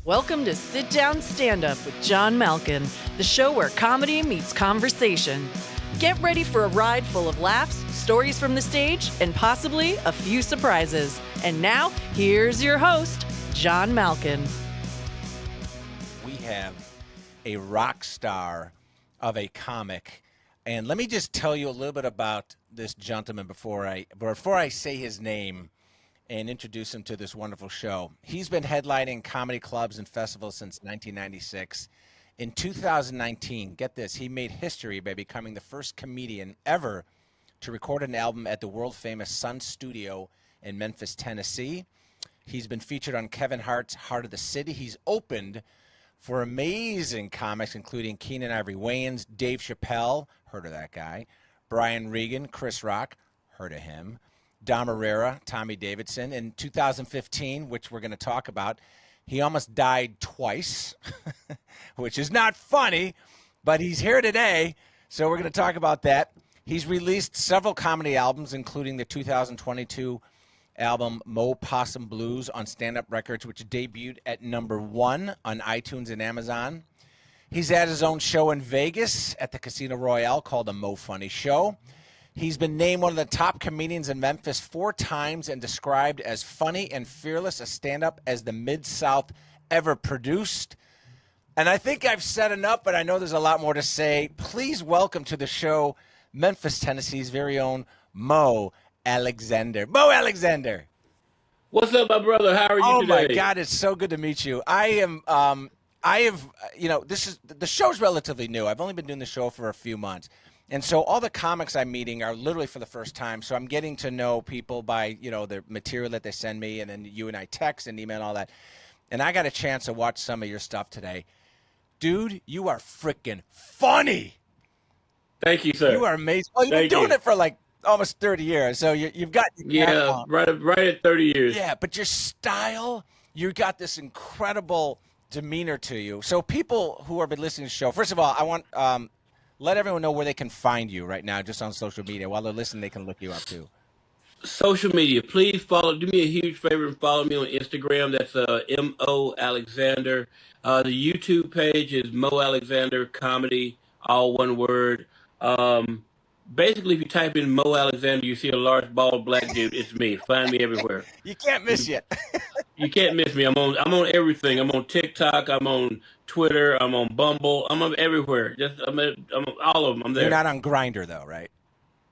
Welcome to Sit Down Stand Up with John Malkin, the show where comedy meets conversation. Get ready for a ride full of laughs, stories from the stage, and possibly a few surprises. And now, here's your host, John Malkin. We have a rock star of a comic. And let me just tell you a little bit about this gentleman before I say his name and introduce him to this wonderful show. He's been headlining comedy clubs and festivals since 1996. In 2019, get this, he made history by becoming the first comedian ever to record an album at the world-famous Sun Studio in Memphis, Tennessee. He's been featured on Kevin Hart's Heart of the City. He's opened for amazing comics, including Keenan Ivory Wayans, Dave Chappelle, heard of that guy, Brian Regan, Chris Rock, heard of him, Dom Herrera, Tommy Davidson. In 2015, which we're going to talk about, he almost died twice, which is not funny, but he's here today, so we're going to talk about that. He's released several comedy albums, including the 2022 album Mo Possum Blues on Stand Up Records, which debuted at #1 on iTunes and Amazon. He's had his own show in Vegas at the Casino Royale called The Mo Funny Show. He's been named one of the top comedians in Memphis 4 times and described as funny and fearless a stand-up as the Mid-South ever produced. And I think I've said enough, but I know there's a lot more to say. Please welcome to the show Memphis, Tennessee's very own Mo Alexander. Mo Alexander. What's up, my brother? How are you today? Oh my God, it's so good to meet you. The show's relatively new. I've only been doing the show for a few months. And so all the comics I'm meeting are literally for the first time. So I'm getting to know people by, the material that they send me, and then you and I text and email and all that. And I got a chance to watch some of your stuff today. Dude, you are freaking funny. Thank you, sir. You are amazing. Well, you've been doing it for like almost 30 years. So you've got... Yeah, right at 30 years. Yeah, but your style, you got this incredible demeanor to you. So people who have been listening to the show, first of all, I want... let everyone know where they can find you right now, just on social media. While they're listening, they can look you up too. Social media, please follow. Do me a huge favor and follow me on Instagram. That's Mo Alexander. The YouTube page is Mo Alexander Comedy, all one word. Basically, if you type in Mo Alexander, you see a large, bald, black dude. It's me. Find me everywhere. You can't miss you. You can't miss me. I'm on everything. I'm on TikTok. I'm on Twitter. I'm on Bumble. I'm on everywhere. I'm all of them. I'm there. You're not on Grindr though, right?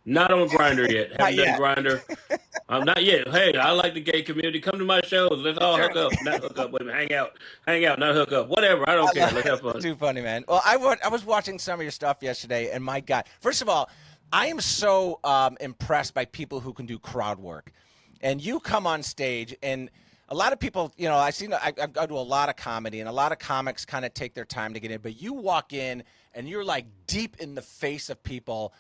Not on Grindr yet. Haven't done yet. Grindr. Not yet. Hey, I like the gay community. Come to my shows. Let's all hook up. Not hook up. Wait a minute. Hang out. Not hook up. Whatever. I don't care. Let's have fun. Too funny, man. Well, I was watching some of your stuff yesterday, and my God, first of all, I am so impressed by people who can do crowd work. And you come on stage, and a lot of people, I do a lot of comedy, and a lot of comics kind of take their time to get in. But you walk in, and you're like deep in the face of people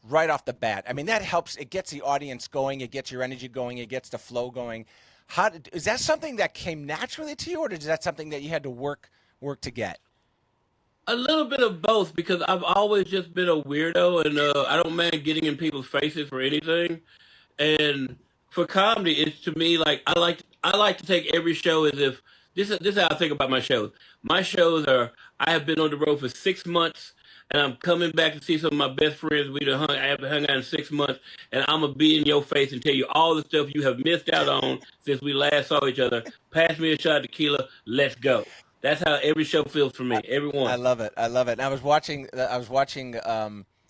right off the bat. I mean, that helps. It gets the audience going. It gets your energy going. It gets the flow going. Is that something that came naturally to you, or is that something that you had to work to get? A little bit of both, because I've always just been a weirdo, and I don't mind getting in people's faces for anything. And for comedy, it's to me like I like to take every show as if this is how I think about my shows. My shows are, I have been on the road for 6 months, and I'm coming back to see some of my best friends. I haven't hung out in 6 months, and I'm gonna be in your face and tell you all the stuff you have missed out on since we last saw each other. Pass me a shot of tequila. Let's go. That's how every show feels for me. Everyone. I love it. And I was watching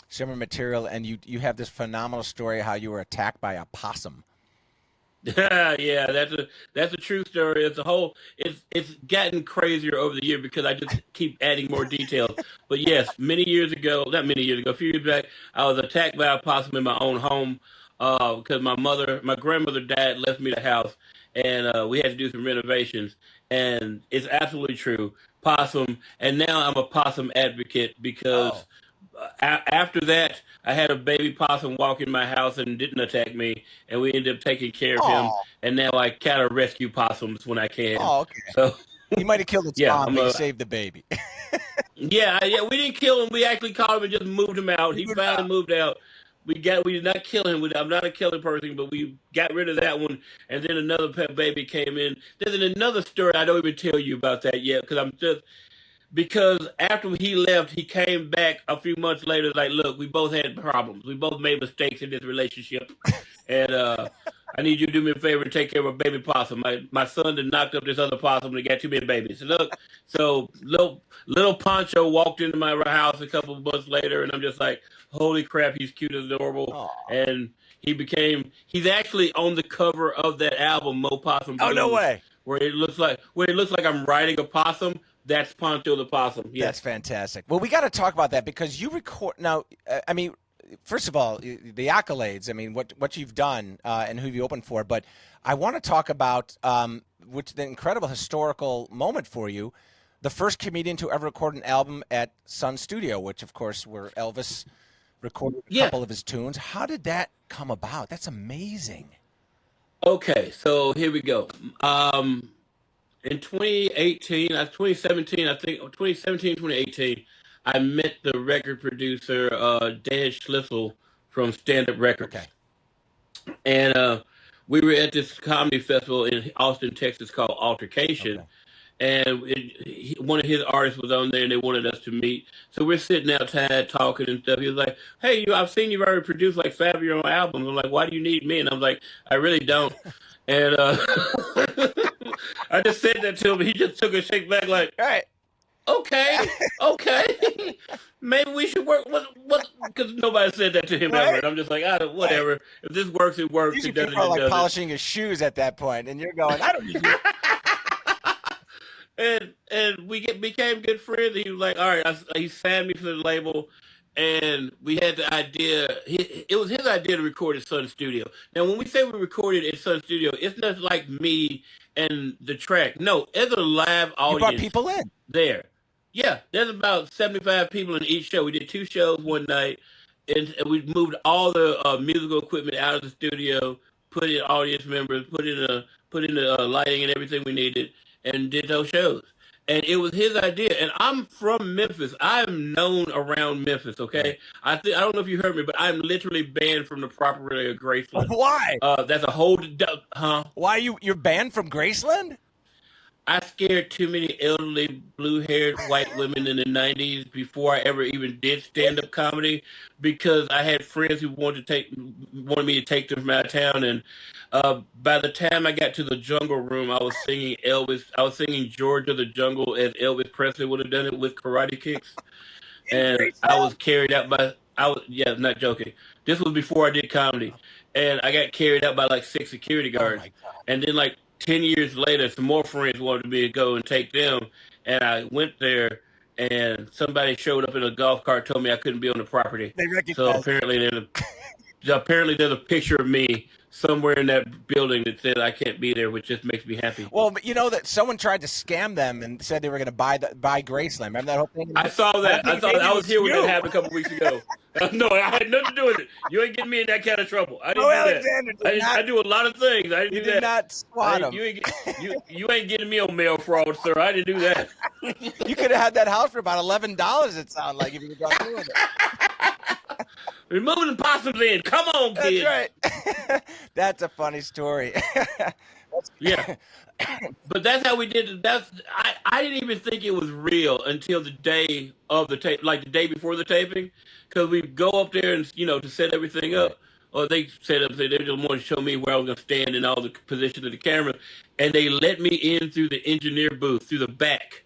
similar material, and you have this phenomenal story how you were attacked by a possum. Yeah, that's a true story. It's gotten crazier over the year because I just keep adding more details. But yes, not many years ago, a few years back, I was attacked by a possum in my own home because my grandmother died, left me the house, and we had to do some renovations. And it's absolutely true, possum. And now I'm a possum advocate because after that, I had a baby possum walk in my house and didn't attack me, and we ended up taking care of him. And now I kind of rescue possums when I can. Oh, okay. So you might have killed its mom, but you saved the baby. yeah, we didn't kill him. We actually caught him and just moved him out. He finally moved out. we did not kill him. I'm not a killing person, but we got rid of that one. And then another pet baby came in. There's another story I don't even tell you about that yet because after he left, he came back a few months later. Like, look, we both had problems. We both made mistakes in this relationship, and I need you to do me a favor and take care of a baby possum. My son done knocked up this other possum and got too many babies. So look, so little Poncho walked into my house a couple of months later, and I'm just like, holy crap, he's cute and adorable. Aw. And he's actually on the cover of that album, Mo Possum Blues. Oh, no way. Where it looks like I'm riding a possum. That's Poncho the possum. Yes. That's fantastic. Well, we got to talk about that because you record now. I mean, first of all, the accolades. I mean, what you've done and who you opened for. But I want to talk about which the incredible historical moment for you, the first comedian to ever record an album at Sun Studio, which of course where Elvis recorded a couple of his tunes. How did that come about? That's amazing. Okay, so here we go. In 2017, I think, 2018, I met the record producer, Dan Schlissel from Stand Up Records. Okay. And we were at this comedy festival in Austin, Texas called Altercation. Okay. And one of his artists was on there and they wanted us to meet. So we're sitting outside talking and stuff. He was like, hey, I've seen you've already produced like 5 of your own albums. I'm like, why do you need me? And I'm like, I really don't. And I just said that to him. He just took a shake back like, All right. Okay. Maybe we should work. What? Because nobody said that to him ever. And I'm just like, whatever. Right. If this works, it works. Usually it doesn't, people are it like doesn't. polishing his shoes at that point, and you're going, I don't need you. And we became good friends. He was like, all right. He signed me for the label. And we had the idea. It was his idea to record at Sun Studio. Now, when we say we recorded at Sun Studio, it's not like me and the track. No, there's a live audience. You brought people in there. Yeah, there's about 75 people in each show. We did 2 shows one night, and we moved all the musical equipment out of the studio, put in audience members, put in the lighting and everything we needed, and did those shows. And it was his idea. And I'm from Memphis. I'm known around Memphis, okay? I don't know if you heard me, but I'm literally banned from the property of Graceland. Why? That's a whole... Huh? Why you're banned from Graceland? I scared too many elderly, blue-haired white women in the 90s before I ever even did stand-up comedy because I had friends who wanted me to take them from out of town. And by the time I got to the Jungle Room, I was singing Elvis. I was singing Georgia the Jungle as Elvis Presley would have done it with karate kicks. And I was carried out by... I'm not joking. This was before I did comedy. And I got carried out by like 6 security guards. Oh my God. And then like 10 years later, some more friends wanted me to go and take them. And I went there, and somebody showed up in a golf cart, told me I couldn't be on the property. So apparently there's a picture of me somewhere in that building that said I can't be there, which just makes me happy. Well, but you know that someone tried to scam them and said they were going to buy Graceland. Remember that whole thing? I saw that. I was here when that happened a couple weeks ago. No, I had nothing to do with it. You ain't getting me in that kind of trouble. I didn't do that. I do a lot of things. I didn't do that. You did not squat them. You ain't getting me on mail fraud, sir. I didn't do that. You could have had that house for about $11, it sounded like, if you were doing it. We're moving the possums in. Come on, kids. That's right. That's a funny story. Yeah. But that's how we did it. I didn't even think it was real until the day of the tape, like the day before the taping, because we go up there and, to set everything up. Or they set up, they just wanted to show me where I was going to stand in all the positions of the camera. And they let me in through the engineer booth, through the back.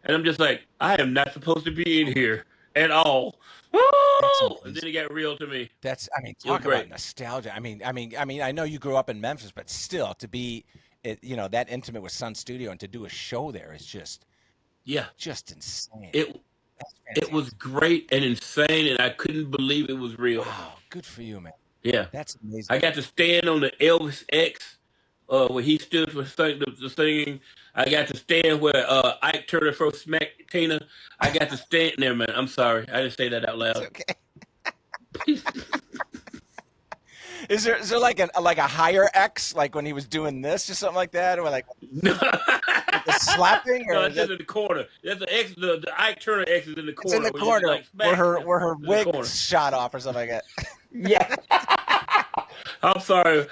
And I'm just like, I am not supposed to be in here at all. Woo! And then it got real to me. Talk about nostalgia. I mean, I know you grew up in Memphis, but still, to be, that intimate with Sun Studio and to do a show there is just insane. It was great and insane, and I couldn't believe it was real. Wow, good for you, man. Yeah, that's amazing. I got to stand on the Elvis X, where he stood for the singing. I got to stand where Ike Turner first smacked Tina. I got to stand there, man. I'm sorry, I didn't say that out loud. It's okay. Is there like a higher X, like when he was doing this or something like that, or like the slapping? Or no, it's just in the corner. That's the X. The Ike Turner X is in the corner. It's in the corner where her wig shot off or something like that. Yeah. I'm sorry.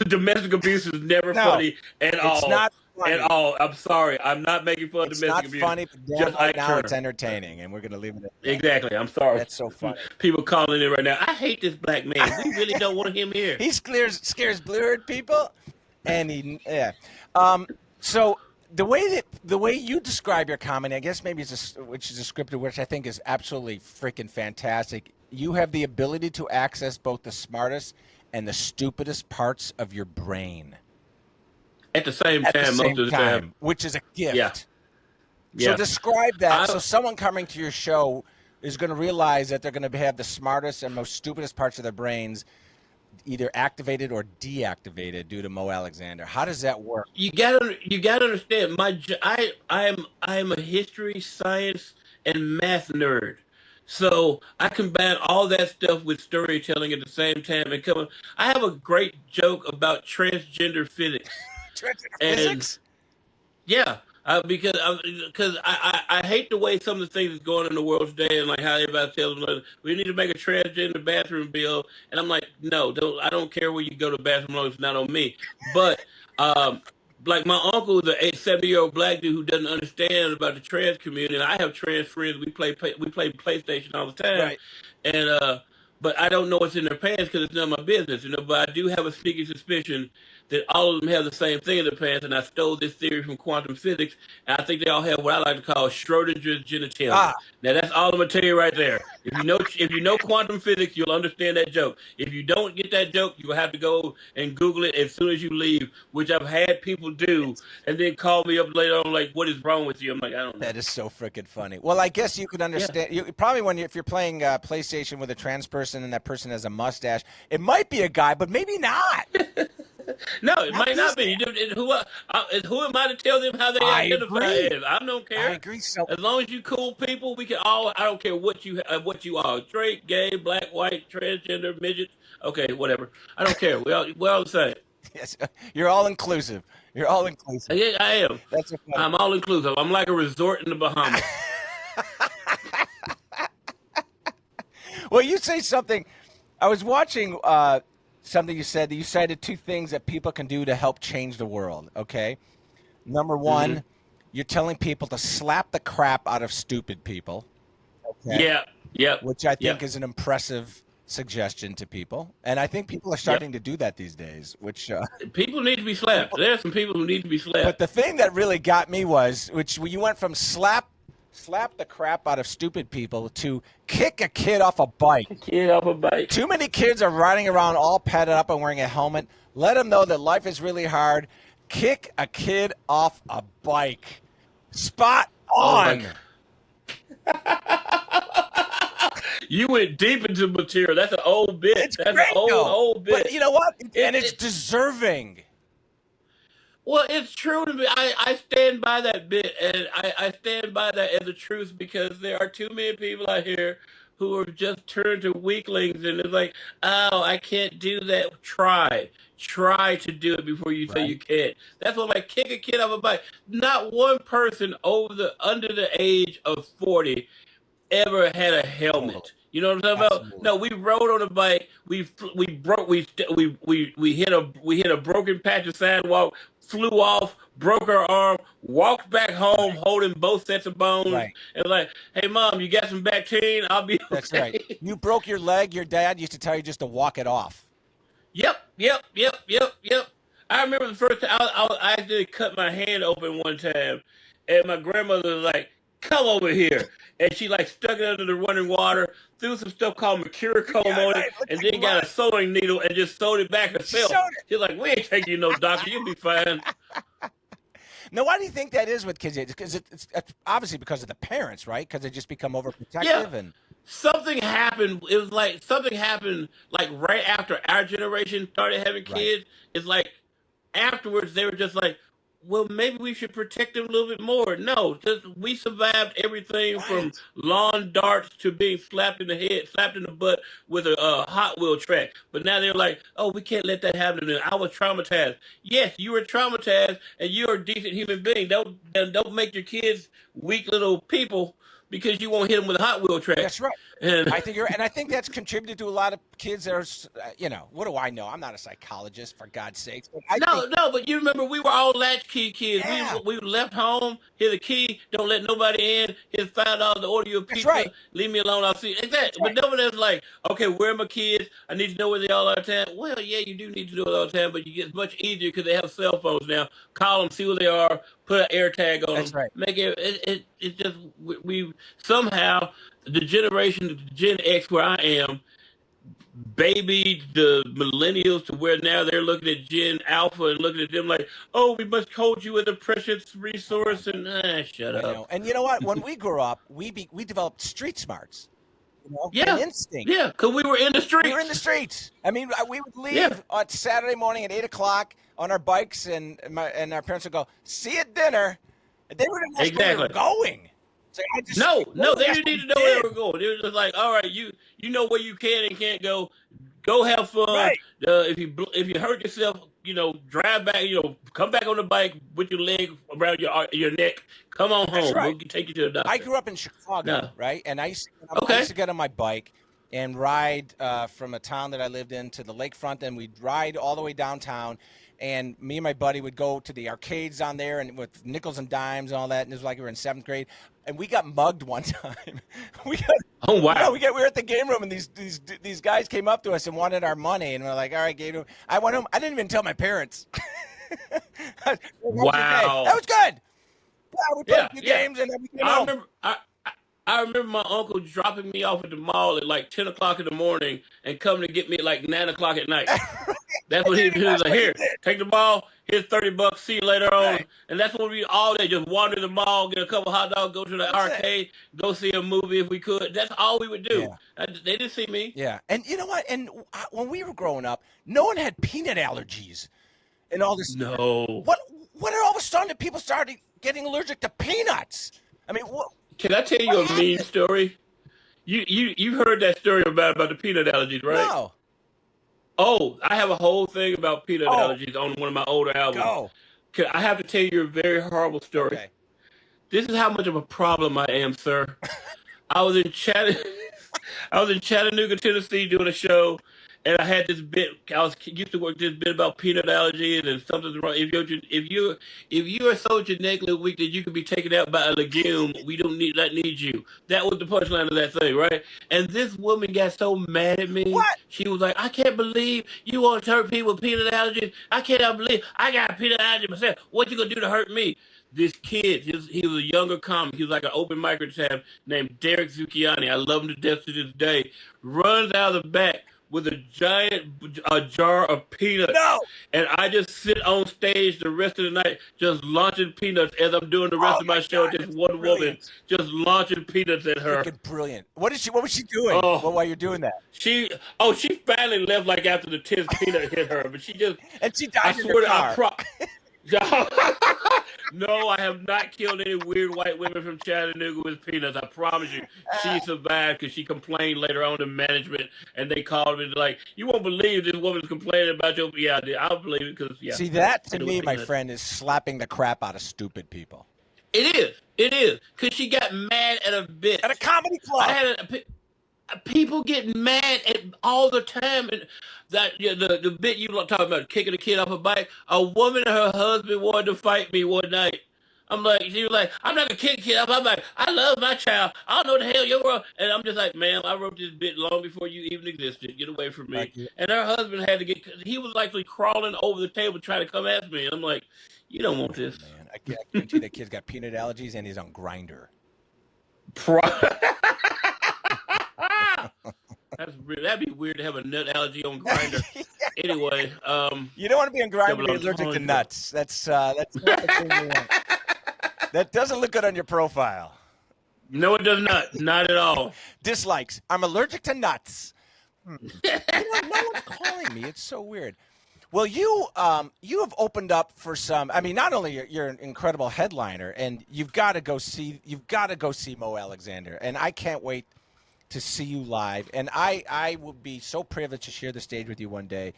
Domestic abuse is never No, funny at it's all. not At funny. all. I'm sorry. I'm not making fun of It's domestic not abuse. funny, but damn Just right Ike now it's Turner. entertaining, and we're going to leave it at that. Exactly. I'm sorry. That's so funny. People calling in right now. I hate this black man. We really don't want him here. He scares blue-haired people, and yeah. Um, so the way you describe your comedy, I guess maybe which is a scripted, which I think is absolutely freaking fantastic. You have the ability to access both the smartest and the stupidest parts of your brain At the same at the time, most same of the time. time, which is a Yeah. gift. So Yeah. describe that. I So someone coming to your show is going to realize that they're going to have the smartest and most stupidest parts of their brains either activated or deactivated due to Mo Alexander. How does that work? you gotta understand I'm a history, science, and math nerd. So I combine all that stuff with storytelling at the same time and come. I have a great joke about transgender physics, and Physics? yeah, because I hate the way some of the things is going in the world today, and like how everybody tells them like, we need to make a transgender bathroom bill, and I'm like, no, don't. I don't care where you go to the bathroom, as long as it's not on me. But um, like my uncle is a 70-year-old black dude who doesn't understand about the trans community, and I have trans friends. We play PlayStation all the time, Right. and but I don't know what's in their pants because it's none of my business, you know. But I do have a sneaky suspicion that all of them have the same thing in their pants, and I stole this theory from quantum physics, and I think they all have what I like to call Schrodinger's genitalia. Ah, Now that's all I'm gonna tell you right there. If you know quantum physics, you'll understand that joke. If you don't get that joke, you will have to go and Google it as soon as you leave, which I've had people do, and then call me up later on like, "What is wrong with you?" I'm like, "I don't know." that is so freaking funny. Well, I guess you could Yeah. understand. You probably if you're playing PlayStation with a trans person and that person has a mustache, it might be a guy, but maybe not. No, it Not might these not be. days. Who am I to tell them how they I identify agree. as? I don't I care. agree. So As long as you cool people, we can all. I don't care what you are. Straight, gay, black, white, transgender, midget. Okay, whatever. I don't care. We all the same. yes, you're all inclusive. You're all inclusive. Yeah, I am. That's a funny. I'm all inclusive. I'm like a resort in the Bahamas. Well, you say something. I was watching something you said that you cited two things that people can do to help change the world. Okay, number Hmm. one, you're telling people to slap the crap out of stupid people. Okay, Yeah. Yep. which I think Yep. is an impressive suggestion to people, and I think people are Yep. starting to do that these days. Which, People need to be slapped. There are some people who need to be but slapped. the thing that really got me was, which you went from slap the crap out of stupid people to kick a kid off a bike. Kid off a bike. Too many kids are riding around all padded up and wearing a helmet. Let them know that life is really hard. Kick a kid off a bike. Spot Oh my on. You went deep into material. That's an old bit. It's That's an great old, though. old But bit. you know what? It, And it's it, deserving. well, it's true to me. I stand by that bit, and I stand by that as the truth because there are too many people out here who are just turned to weaklings, and it's like, oh, I can't do that. Try to do it before you say Right. you can't. That's what like kick a kid off a bike. Not one person under the age of 40 ever had a Totally. helmet. You know what I'm talking about? Absolutely. No, we rode on a bike. We broke. We hit a broken patch of sidewalk. Flew off. Broke our arm. Walked back home Right. holding both sets of bones. Right. And like, hey mom, you got some Bactine? I'll be That's right. okay. You broke your leg. Your dad used to tell you just to walk it off. Yep. Yep. Yep. Yep. Yep. I remember the first time I actually cut my hand open one time, and my grandmother was like, "Come over here," and she like stuck it under the running water, threw some stuff called mercurochrome Yeah, on it, right. Looks and like then got a blood. sewing needle and just sewed it back She herself. showed it. She's like, "We ain't taking you no doctor. You'll be fine." Now, why do you think that is with kids? Because it's obviously because of the parents, right? Because they just become Yeah, overprotective and something happened. It was like something happened like right after our generation started having right, kids. It's like afterwards they were just like, well, maybe we should protect them a little bit more. No, just we survived everything from right, lawn darts to being slapped in the head, slapped in the butt with a Hot Wheel track. But now they're like, oh, we can't let that happen. And I was traumatized. Yes, you were traumatized, and you're a decent human being. Don't make your kids weak little people because you won't hit them with a Hot Wheel track. That's right. And I think that's contributed to a lot of kids that are, what do I know? I'm not a psychologist, for God's sakes. But no, but you remember we were all latchkey kids. Yeah. We left home, hit a key, don't let nobody in. Here's $5 to order you a pizza. right. Leave me alone. I'll see. Exactly. Right. But nobody was like, okay, where are my kids? I need to know where they all are all the time. Well, yeah, you do need to know it all the time, but you get much easier because they have cell phones now. Call them, see where they are, put an air tag on That's them. right. Make it just we somehow the generation Gen X where I am baby the millennials to where now they're looking at Gen Alpha and looking at them like, oh, we must hold you as a precious resource, and shut up. Know. And you know what? When we grew up, we developed street smarts. Yeah, an instinct. Yeah, because we were in the streets. We were in the streets. I mean, we would leave on Saturday morning at 8:00 on our bikes, and our parents would go, "See you at dinner." And they wouldn't ask where we were going. No, they didn't need to know where they were going. They were just like, all right, you know where you can and can't go. Go have fun. Right. If you hurt yourself, drive back. Come back on the bike with your leg around your neck. Come on home. Right. We'll take you to the doctor. I grew up in Chicago, right? And I used to get on my bike and ride from a town that I lived in to the lakefront, and we'd ride all the way downtown. And me and my buddy would go to the arcades on there, and with nickels and dimes and all that. And it was like we were in 7th grade. And we got mugged one time. Oh wow! We were at the game room, and these guys came up to us and wanted our money, and we're like, "All right, gave them." I went home. I didn't even tell my parents. Wow, that was good. Yeah, we played a few games, and then we came home. I remember my uncle dropping me off at the mall at like 10:00 in the morning and coming to get me at like 9:00 at night. That's what he was like. Here, take the ball. Here's $30. See you later on. Right. And that's what we all day just wander the mall, get a couple hot dogs, go to the arcade, go see a movie if we could. That's all we would do. Yeah. They didn't see me. Yeah, and you know what? And when we were growing up, no one had peanut allergies and all this. No. What are all of a sudden that people started getting allergic to peanuts? I mean, what? Can I tell you a mean story? You've heard that story about the peanut allergies, right? No. Oh, I have a whole thing about peanut allergies on one of my older albums. Go. I have to tell you a very horrible story. Okay. This is how much of a problem I am, sir. I was in Chattanooga, Tennessee, doing a show, and I had this bit. I used to work this bit about peanut allergies and something's wrong. If you are so genetically weak that you can be taken out by a legume, we don't need you. That was the punchline of that thing, right? And this woman got so mad at me. What? She was like, I can't believe you want to hurt people with peanut allergies. I cannot believe I got a peanut allergy myself. What you gonna do to hurt me? This kid, he was a younger comic. He was like an open mic at the time, named Derek Zucchiani. I love him to death to this day. Runs out of the back with a giant jar of peanuts. No. And I just sit on stage the rest of the night just launching peanuts as I'm doing the rest of my show. Just one woman just launching peanuts at her. Freaking brilliant. What was she doing while you're doing that? She finally left like after the 10th peanut hit her, but she just and she died in her car. No, I have not killed any weird white women from Chattanooga with peanuts. I promise you. She survived because she complained later on to management, and they called me like, you won't believe this woman's complaining about your... Yeah, I'll believe it because, See, that to me, my friend, is slapping the crap out of stupid people. It is. Because she got mad at a bit. At a comedy club. People get mad at all the time, and that the bit you were talking about, kicking a kid off a bike. A woman and her husband wanted to fight me one night. She was like, I'm not gonna kick a kid off. I'm like, I love my child. I don't know what the hell you're wrong. And I'm just like, ma'am, I wrote this bit long before you even existed. Get away from me. And her husband had to he was actually crawling over the table trying to come at me. And I'm like, you don't want this. Man, I guarantee that kid's got peanut allergies and he's on Grindr. That'd be weird to have a nut allergy on Grindr. Anyway, you don't want to be on Grindr. You're allergic to nuts. That's not the thing you want. That doesn't look good on your profile. No, it does not. Not at all. Dislikes. I'm allergic to nuts. No one's calling me. It's so weird. Well, you have opened up for some. I mean, not only you're an incredible headliner, and you've got to go see Mo Alexander, and I can't wait to see you live. And I will be so privileged to share the stage with you one day.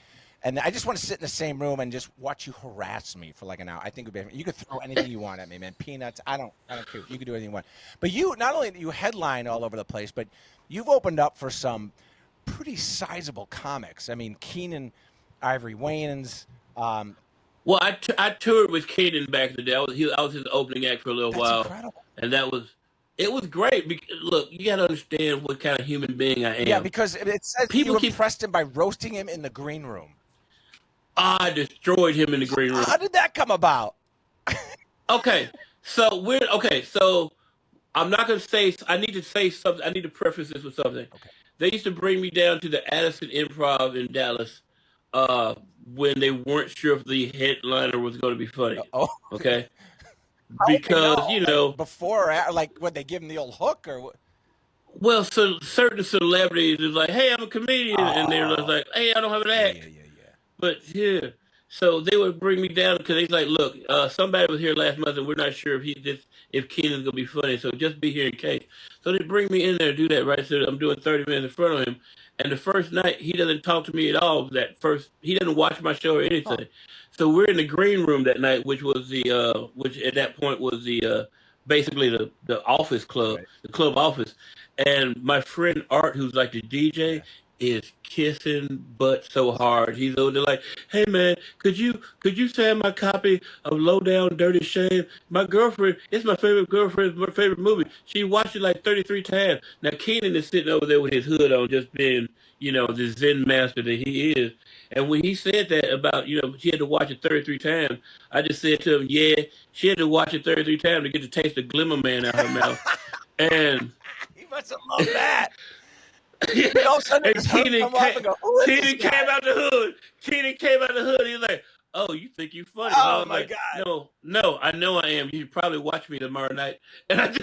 And I just want to sit in the same room and just watch you harass me for like an hour. I think you could throw anything you want at me, man. Peanuts. I don't care. You can do anything you want. But you, not only you headline all over the place, but you've opened up for some pretty sizable comics. I mean, Keenan, Ivory Wayans. Well, I toured with Keenan back in the day. I was his opening act for a little That's while, incredible. and it was great. Look, you got to understand what kind of human being I am. Yeah, because it says you impressed him by roasting him in the green room. I destroyed him in the green room. How did that come about? Okay, so I'm not gonna say. I need to say something. I need to preface this with something. Okay. They used to bring me down to the Addison Improv in Dallas when they weren't sure if the headliner was going to be funny. Oh, okay. Because like before, or like when they give him the old hook, or what? Well, so certain celebrities is like, "Hey, I'm a comedian," and they're just like, "Hey, I don't have an act." Yeah. But yeah, so they would bring me down because they's like, "Look, somebody was here last month, and we're not sure if Keenan's gonna be funny, so just be here in case." So they bring me in there to do that, right? So I'm doing 30 minutes in front of him, and the first night he doesn't talk to me at all. He doesn't watch my show or anything. Huh. So we're in the green room that night, which at that point was basically the office club, Right. the club office, and my friend Art, who's like the DJ. Is kissing butt so hard. He's over there like, "Hey man, could you send my copy of Low Down Dirty Shame? My girlfriend, it's my favorite movie. She watched it like 33 times." Now Keenan is sitting over there with his hood on, just being, the Zen master that he is. And when he said that about, she had to watch it 33 times, I just said to him, yeah, she had to watch it 33 times to get to taste the Glimmer Man out her mouth. And he must have loved that. and Keenan came out the hood. Keenan came out the hood. He's like, "Oh, you think you funny?" Oh I'm my like, God. No, I know I am. You should probably watch me tomorrow night. And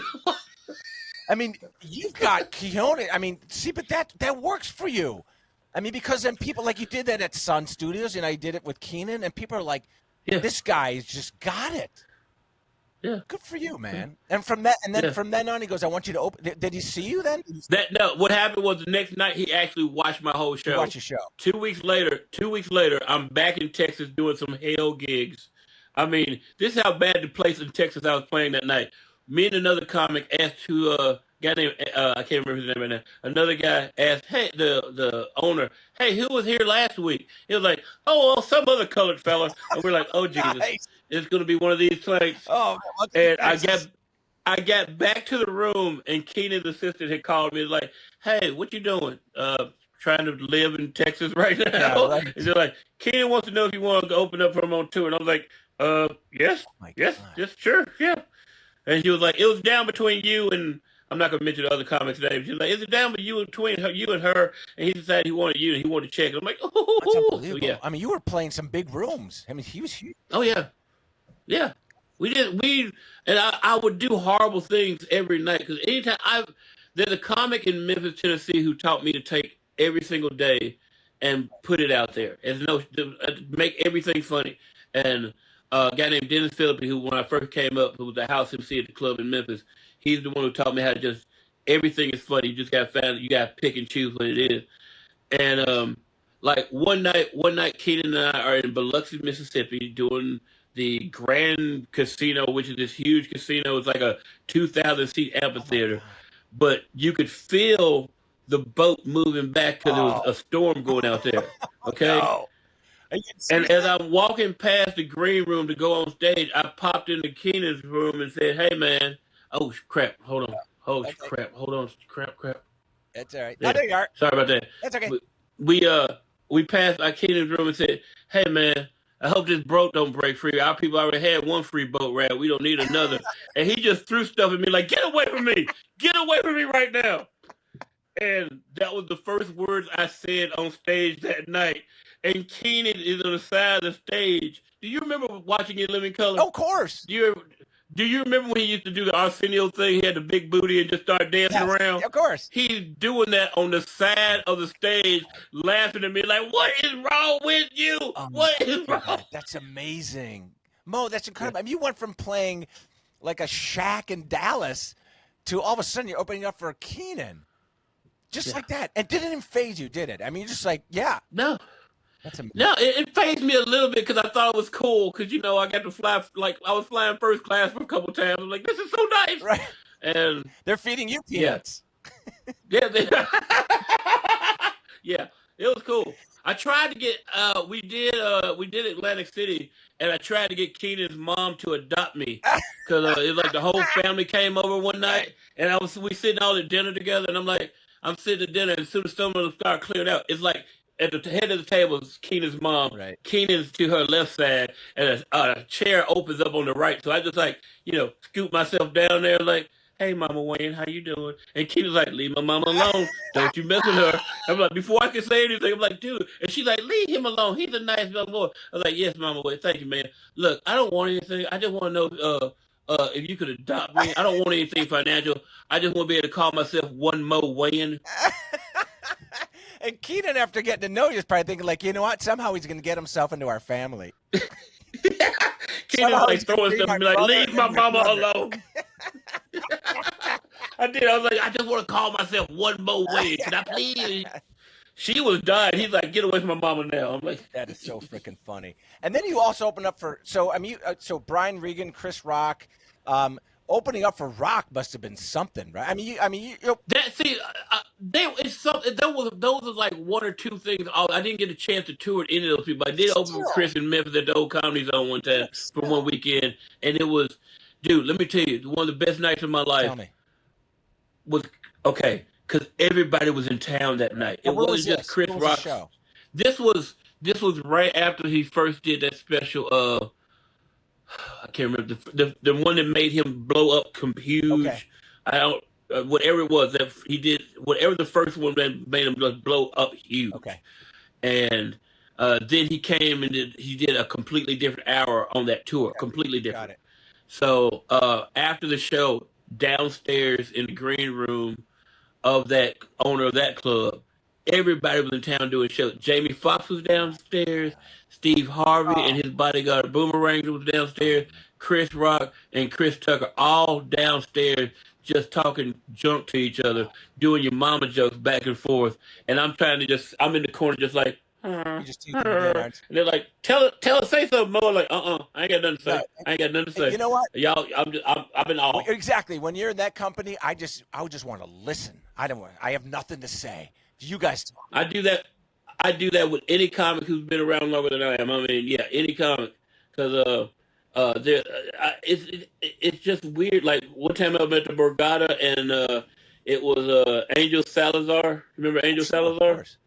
I mean, you've got Keone. I mean, see, but that works for you. I mean, because then people, like, you did that at Sun Studios, and I did it with Keenan, and people are like, "This guy's just got it." Yeah. Good for you, man. And from then on, he goes, "I want you to open." Did he see you then? What happened was the next night he actually watched my whole show. Watch your show. 2 weeks later, I'm back in Texas doing some hell gigs. I mean, this is how bad the place in Texas I was playing that night. Me and another comic asked a guy named I can't remember his name right now. Another guy asked, "Hey, the owner, hey, who was here last week?" He was like, "Oh, well, some other colored fella." And we're like, "Oh Jesus, Nice. it's gonna be one of these things." Oh, And I got back to the room, and Keenan's assistant had called me. He's like, "Hey, what you doing? Trying to live in Texas right now?" Yeah, right. And they're like, "Keenan wants to know if you want to open up for him on tour." And I was like, yes, yes, just sure, yeah." And she was like, "It was down between you and." I'm not gonna mention the other comics' names. She's like, "Is it down between you and her?" And he decided he wanted you, and he wanted to check. And I'm like, "Oh, that's unbelievable." So, yeah. I mean, you were playing some big rooms. I mean, he was huge. Oh yeah, yeah. And I would do horrible things every night because anytime there's a comic in Memphis, Tennessee, who taught me to take every single day and put it out there and make everything funny. And a guy named Dennis Philippi, who when I first came up, who was the house MC at the club in Memphis, he's the one who taught me how to just everything is funny. You just got you got to pick and choose what it is. And like one night, Keenan and I are in Biloxi, Mississippi, doing the Grand Casino, which is this huge casino. It's like a 2,000 seat amphitheater, but you could feel the boat moving back because there was a storm going out there. Okay. No. And as I'm walking past the green room to go on stage, I popped into Keenan's room and said, "Hey man, oh crap, hold on, crap, hold on, crap." That's all right. Yeah. There you are. Sorry about that. That's okay. We passed by Keenan's room and said, "Hey man, I hope this boat don't break free. Our people already had one free boat ride. We don't need another." And he just threw stuff at me like, "Get away from me! Get away from me right now!" And that was the first words I said on stage that night. And Keenan is on the side of the stage. Do you remember watching In Living Color? Of course. Do you remember when he used to do the Arsenio thing? He had the big booty and just start dancing around? Of course. He's doing that on the side of the stage, laughing at me like, "What is wrong with you? What is wrong?" That's amazing. Mo, that's incredible. I mean, you went from playing like a shack in Dallas to all of a sudden you're opening up for Keenan. Just like that. And didn't even phase you, did it? I mean, you're just like, yeah. No. That's amazing. No, it phased me a little bit because I thought it was cool because I got to fly like I was flying first class for a couple times. I'm like, this is so nice, Right. and They're feeding you yeah, peanuts. yeah, yeah, it was cool. I tried to get we did Atlantic City, and I tried to get Keenan's mom to adopt me because it's like the whole family came over one Right. night, and we sitting all at dinner together, and I'm sitting at dinner, and as soon as some of them start clearing out, it's like at the head of the table is Keenan's mom. Right. Keenan's to her left side, and a chair opens up on the right, so I just like scoop myself down there like. Hey, Mama Wayne, how you doing? And Keenan's like, leave my mama alone. Don't you mess with her. I'm like, before I can say anything, I'm like, dude. And she's like, leave him alone. He's a nice young boy. I was like, yes, Mama Wayne. Thank you, man. Look, I don't want anything. I just want to know if you could adopt me. I don't want anything financial. I just want to be able to call myself One Mo Wayne. And Keenan, after getting to know you, is probably thinking, like, you know what? Somehow he's going to get himself into our family. Keenan's like throwing stuff and be like, leave my mama alone. I did. I was like, I just want to call myself One Mo Wayne. Can I please? She was dying. He's like, get away from my mama now. I'm like, that is so freaking funny. And then you also open up for so Brian Regan, Chris Rock, opening up for Rock must have been something, right? that. See, it's something. Those was like one or two things. I didn't get a chance to tour any of those people. I did open for Chris in Memphis at the old Comedy Zone one time for one weekend, and it was, dude. Let me tell you, one of the best nights of my life. Tell me. Was okay because everybody was in town that night. It wasn't just Chris Rock. Show? This was right after he first did that special. I can't remember the one that made him blow up huge. Okay. I don't whatever it was that he did. Whatever the first one that made him just blow up huge. Okay. And then he came and he did a completely different hour on that tour. Okay. Completely different. Got it. So after the show, downstairs in the green room of that owner of that club, everybody was in town doing shows. Jamie Foxx was downstairs, Steve Harvey and his bodyguard Boomerang was downstairs, Chris Rock and Chris Tucker all downstairs just talking junk to each other, doing your mama jokes back and forth. And I'm in the corner just like, You just teach them again, and they're like, tell her, say something more. Like, I ain't got nothing to say. No. I ain't got nothing to say. You know what? Y'all, I've been off. Exactly. When you're in that company, I just want to listen. I have nothing to say. You guys talk. I do that with any comic who's been around longer than I am. I mean, yeah, any comic, because it's just weird. Like one time I went to Borgata and it was Angel Salazar. Remember Angel Salazar? Of course.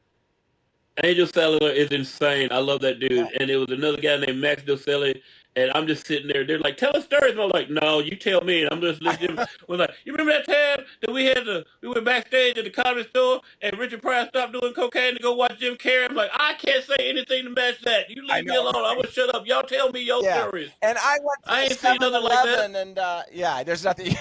Angel Salazar is insane. I love that dude. Yeah. And there was another guy named Max Doselli. And I'm just sitting there. They're like, tell us stories. And I'm like, no, you tell me. And I'm just listening. We're like, you remember that time that we went backstage at the comedy store and Richard Pryor stopped doing cocaine to go watch Jim Carrey? I'm like, I can't say anything to match that. You leave me alone. Right? I'm going to shut up. Y'all tell me your stories. And I went to I ain't seen nothing like that. And there's nothing.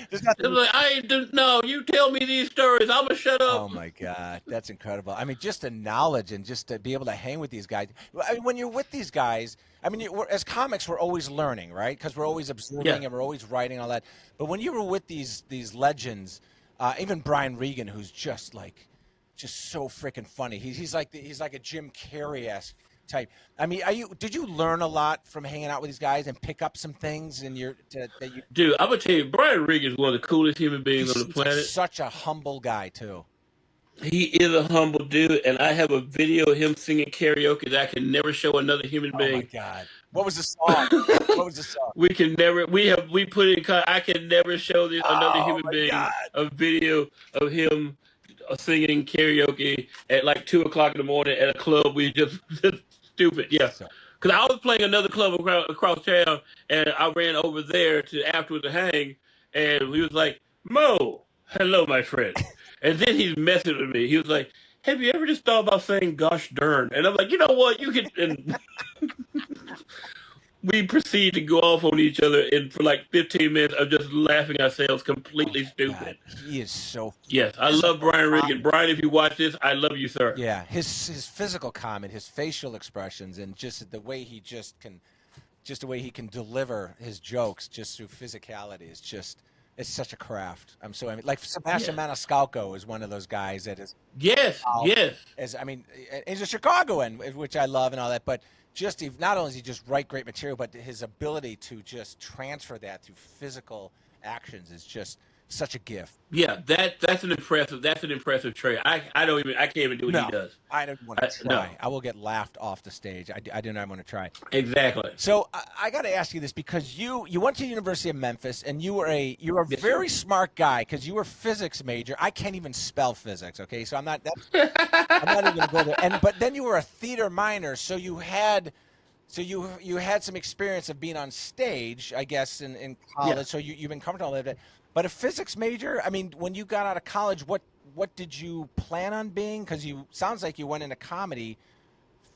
There's nothing. Like, no, you tell me these stories. I'm going to shut up. Oh, my God. That's incredible. I mean, just the knowledge and just to be able to hang with these guys. I mean, when you're with these guys, I mean, we're, as comics, we're always learning, right? Because we're always observing and we're always writing all that. But when you were with these legends, even Brian Regan, who's just so freaking funny. He's like a Jim Carrey-esque type. I mean, did you learn a lot from hanging out with these guys and pick up some things in your that you? Dude, I'm gonna tell you, Brian Regan is one of the coolest human beings on the planet. He's such a humble guy too. He is a humble dude, and I have a video of him singing karaoke that I can never show another human being. Oh my God! What was the song? What was the song? We put it in. I can never show another human being a video of him singing karaoke at like 2:00 in the morning at a club. We just stupid, yeah. Because I was playing another club across town, and I ran over there afterwards to hang, and he was like, "Mo, hello, my friend." And then he's messing with me. He was like, have you ever just thought about saying gosh darn? And I'm like, you know what? You can. And we proceed to go off on each other for like 15 minutes of just laughing ourselves completely stupid. God. He is so. Yes, I love Brian Regan. Brian, if you watch this, I love you, sir. Yeah, his physical comment, his facial expressions, and just the way he the way he can deliver his jokes just through physicality is just It's such a craft. I mean, like Sebastian Maniscalco is one of those guys that is Yes, yes. as I mean, he's a Chicagoan, which I love and all that. But not only does he just write great material, but his ability to just transfer that through physical actions is just such a gift. Yeah, that's an impressive trait. I can't even do what he No, does. I don't want to try. No, I will get laughed off the stage. I do not want to try. exactly. So I got to ask you this because you went to the University of Memphis and you were a Yes, very sir. smart guy because you were physics major. I can't even spell physics. Okay, so I'm not even going to go there. But then you were a theater minor, so you had some experience of being on stage, I guess, in college. Yeah. So you've been comfortable with it. But a physics major, I mean, when you got out of college, what did you plan on being? Because sounds like you went into comedy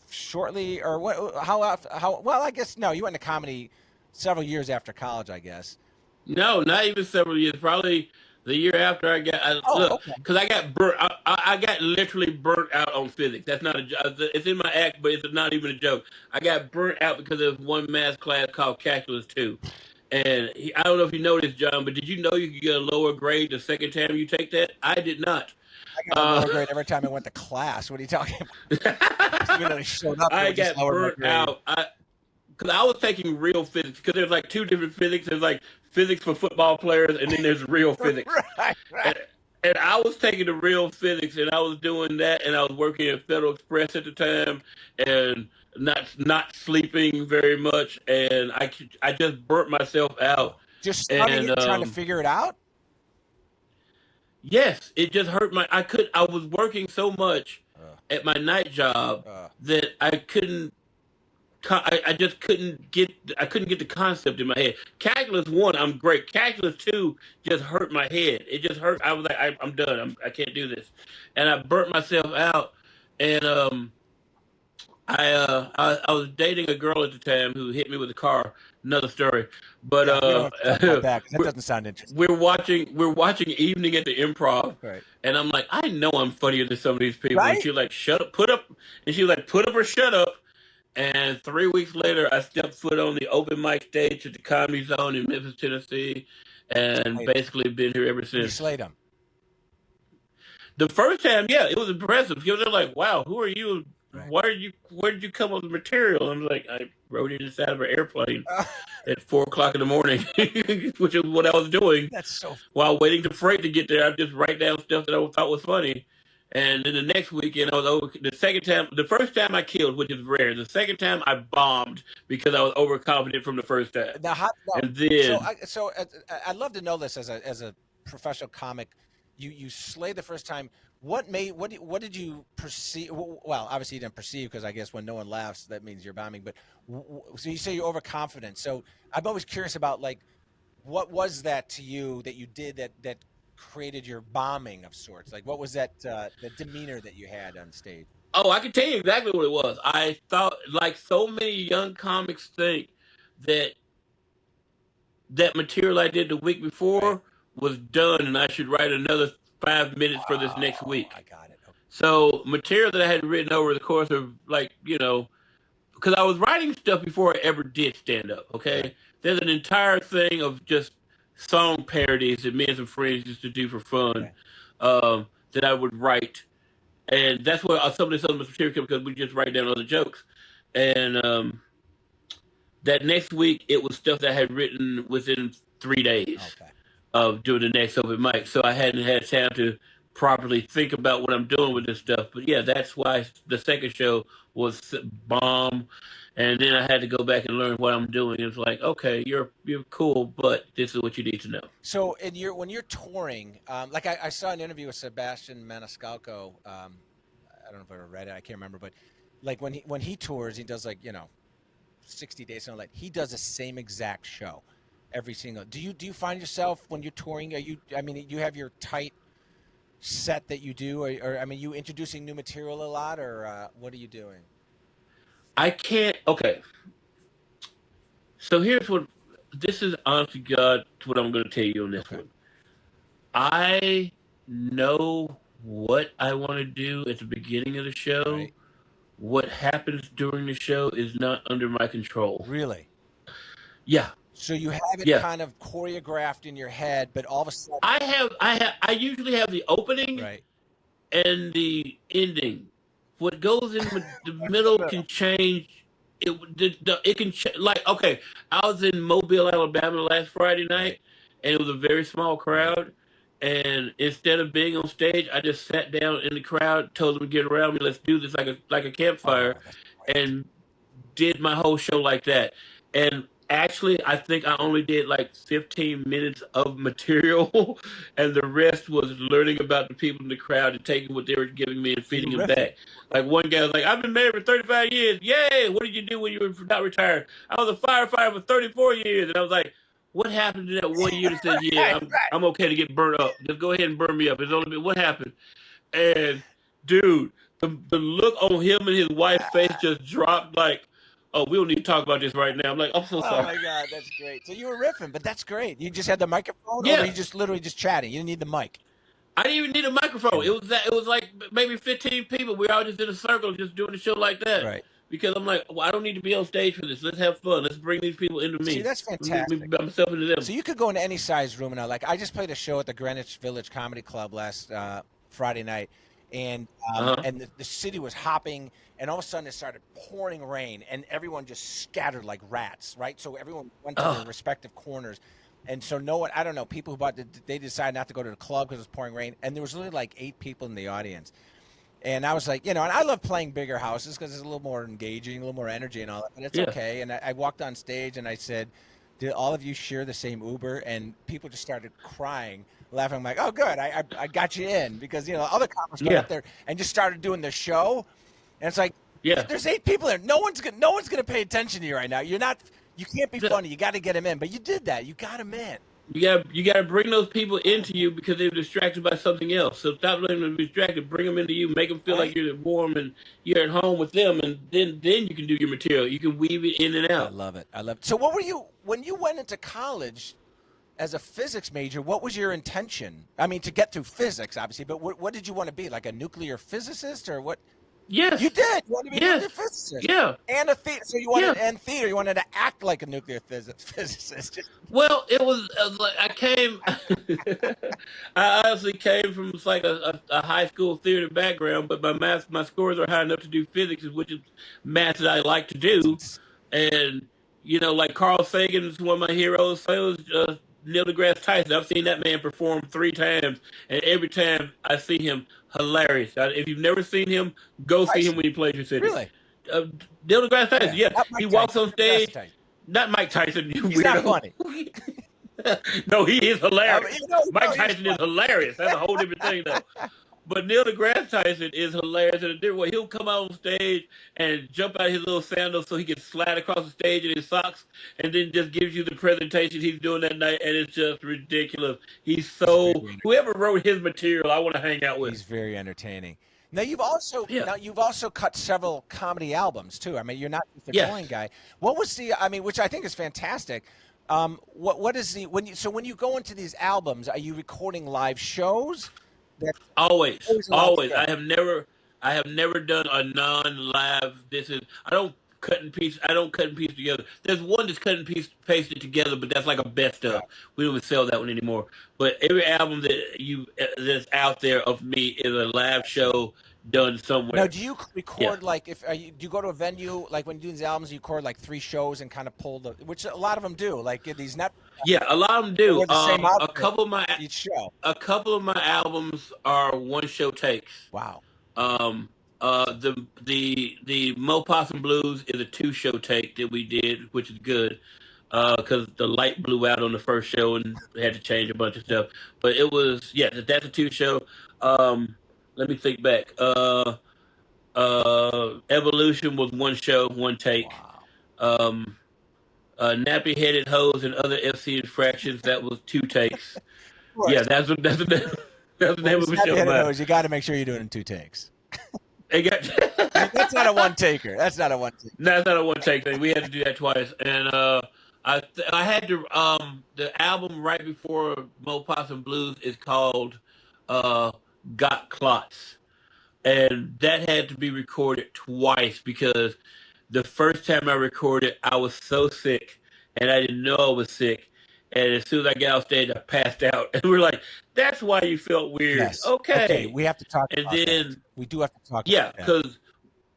shortly, or what? How? Well, I guess no, you went into comedy several years after college, I guess. No, not even several years. Probably the year after Oh, look, okay. because I got burnt. I got literally burnt out on physics. That's not a joke. It's in my act, but it's not even a joke. I got burnt out because of one math class called Calculus 2. And I don't know if you know this, John, but did you know you could get a lower grade the second time you take that? I did not. I got a lower grade every time I went to class. What are you talking about? Even though I showed up, I it just got lowered my burnt grade. out. Because I was taking real physics. Because there's like two different physics. There's like physics for football players, and then there's real physics. Right. And I was taking the real physics, and I was doing that, and I was working at Federal Express at the time, and not sleeping very much, and I just burnt myself out. Just studying And it, trying to figure it out. yes, it just hurt I was working so much Uh, at my night job uh, that I just couldn't get the concept in my head. Calculus 1, I'm great. Calculus 2 just hurt my head. It just hurt. I was like, I'm done. I can't do this, and I burnt myself out. And I was dating a girl at the time who hit me with a car. Another story, but yeah, we don't have to talk about that because that doesn't sound interesting. we're watching Evening at the Improv, Right. and I'm like, I know I'm funnier than some of these people. Right? And she was like, shut up, put up, and she was like, put up or shut up. And 3 weeks later, I stepped foot on the open mic stage at the Comedy Zone in Memphis, Tennessee, and Slayed him. basically been here ever You since. slayed him. The first time, yeah, it was impressive because they're like, "Wow, who are you? Right. Where did you come up with material?" I'm like, "I wrote it inside of an airplane Uh, at 4 o'clock in the morning," which is what I was doing that's so. while waiting for freight to get there. I just write down stuff that I thought was funny. And then the next weekend, I was over. The first time I killed, which is rare. The second time I bombed because I was overconfident from the first time. Now, And so then, I'd love to know this as a professional comic. You slayed the first time. What did you perceive? Well, obviously you didn't perceive because I guess when no one laughs, that means you're bombing. But so you say you're overconfident. So I'm always curious about like what was that to you that you did that created your bombing of sorts? Like what was that the demeanor that you had on stage? oh, I can tell you exactly what it was. I thought, like so many young comics think that that material I did the week Right. before was done, and I should write another 5 minutes for this next Oh, week. I got it. Okay. So material that I had written over the course of like because I was writing stuff before I ever did stand up. Right. Okay, there's an entire thing of just song parodies that me and some friends used to do for fun, Okay. that I would write, and that's where some of this other material came because we just write down other jokes, and that next week it was stuff that I had written within 3 days Okay. of doing the next open mic, so I hadn't had time to properly think about what I'm doing with this stuff. But yeah, that's why the second show was bomb, and then I had to go back and learn what I'm doing. It's like, okay, you're cool, but this is what you need to know. So when you're touring, like I saw an interview with Sebastian Maniscalco. I don't know if I ever read it. I can't remember, but like when he tours, he does like 60 days and all that. He does the same exact show every single. Do you find yourself when you're touring? I mean, you have your tight set that you do, or I mean, you introducing new material a lot, or what are you doing? I can't. Okay, so here's what. This is honest to God what I'm going to tell you on this Okay. one. I know what I want to do at the beginning of the show. Right. What happens during the show is not under my control. Really? Yeah. So you have it Yeah. kind of choreographed in your head, but all of a sudden, I usually have the opening right? and the ending. What goes in the middle can change. It can like okay. I was in Mobile, Alabama last Friday night, Right, and it was a very small right. crowd. And instead of being on stage, I just sat down in the crowd, told them to get around me. Let's do this like a campfire, Oh, that's great. and did my whole show like that. And actually, I think I only did like 15 minutes of material, and the rest was learning about the people in the crowd and taking what they were giving me and So you feeding them riffing. back. Like one guy was like, "I've been married for 35 years. Yay! What did you do when you were not retired? I was a firefighter for 34 years." And I was like, "What happened to that one year that says, yeah, Right, right. I'm okay to get burnt up. Just go ahead and burn me up. It's only been what happened." And dude, the look on him and his wife's face just dropped like, "Oh, we don't need to talk about this right now." I'm like, "I'm so Oh sorry." my God, that's great. So you were riffing, but that's great. You just had the microphone, or were you Yeah, just literally just chatting? You didn't need the mic. I didn't even need a microphone. Yeah. It was like maybe 15 people. We all just in a circle, just doing the show like that. Right. Because I'm like, well, I don't need to be on stage for this. Let's have fun. Let's bring these people into See, me. that's Let me fantastic. build myself into them. So you could go into any size room now. Like I just played a show at the Greenwich Village Comedy Club last Friday night, and Uh huh. the city was hopping, and all of a sudden it started pouring rain, and everyone just scattered like rats, right? So everyone went to their Oh, respective corners, and so no one, I don't know, people who they decided not to go to the club because it was pouring rain, and there was literally like 8 people in the audience. And I was like, and I love playing bigger houses because it's a little more engaging, a little more energy and all that, but it's yeah. okay. And I walked on stage and I said, did all of you share the same Uber? And people just started crying, laughing. I'm like, oh, good. I got you in because, other comics got Yeah. up there and just started doing the show. And it's like, Yeah. there's 8 people there. No one's gonna pay attention to you right now. You can't be Yeah. funny. You got to get them in. But you did that. You got them in. You gotta bring those people into you because they're distracted by something else. So stop letting them be distracted. Bring them into you. Make them feel like Right. you're warm and you're at home with them. And then you can do your material. You can weave it in and I out. love it. I love it. So what were you, when you went into college, as a physics major, what was your intention? I mean, to get through physics, obviously, but what did you want to be? Like a nuclear physicist, or what? You Yes. did. You wanted to be a Yes. nuclear physicist Yeah. and a theater. So you wanted Yeah. and theater. You wanted to act like a nuclear physicist. Well, it was like I came. I honestly came from like a high school theater background, but my scores are high enough to do physics, which is math that I like to do. And like Carl Sagan is one of my heroes. So is Neil deGrasse Tyson. I've seen that man perform 3 times, and every time I see him, hilarious. If you've never seen him, go see him Tyson, when he plays your city. really? Uh, Neil deGrasse Tyson, Yeah, yeah, not he Mike walks Tyson. on Neil deGrasse stage. Tyson. Not Mike Tyson, you He's not weirdo. funny. No, he is hilarious. Mike He's Tyson is funny. hilarious. That's a whole different thing, though. But Neil deGrasse Tyson is hilarious in a different way. He'll come out on stage and jump out of his little sandals so he can slide across the stage in his socks, and then just gives you the presentation he's doing that night, and it's just ridiculous. He's He's very so whoever wrote his material, I want to hang out with. He's very entertaining. Now Yeah, you've also cut several comedy albums too. I mean, you're not just a yes, coin guy. What was the? I mean, which I think is fantastic. What is the when you go into these albums? Are you recording live shows? That's always, always a lot to always. get. I have never done a non-live. I don't cut and piece. I don't cut and piece together. There's one that's cut and piece pasted together, but that's like a best Yeah. of. We don't even sell that one anymore. But every album that's out there of me is a live show done Now, somewhere. do you Yeah, record like do you go to a venue like when you do these albums? You record like 3 shows and kind of pull which a lot of them do. Like these net yeah. A lot of them do. or the same A outfit couple of my each show. albums are one show takes. Wow. Um, the Mo Possum Blues is a 2 show take that we did, which is good. Because the light blew out on the first show and had to change a bunch of stuff. But it was yeah, that's a 2 show. Um, Let me think back. Evolution was 1 show, 1 take. Wow. Um, Nappy Headed Hoes and Other FC Infractions, that was 2 takes. Of Yeah, course. that's the When name it's of the not show. headed Man. hose, you got to make sure you do it in 2 takes. It got That's not a one taker. That's not a one taker. No, it's not a 1 take thing. We had to do that twice, and I had to the album right before Mo Possum Blues is called uh Got Clots, and that had to be recorded twice because the first time I recorded, I was so sick and I didn't know I was sick. And as soon as I got off stage, I passed out. And we're like, "That's why you felt weird." Yes. Okay, Okay. we have to talk And about that. then, We do have to talk yeah, about that. because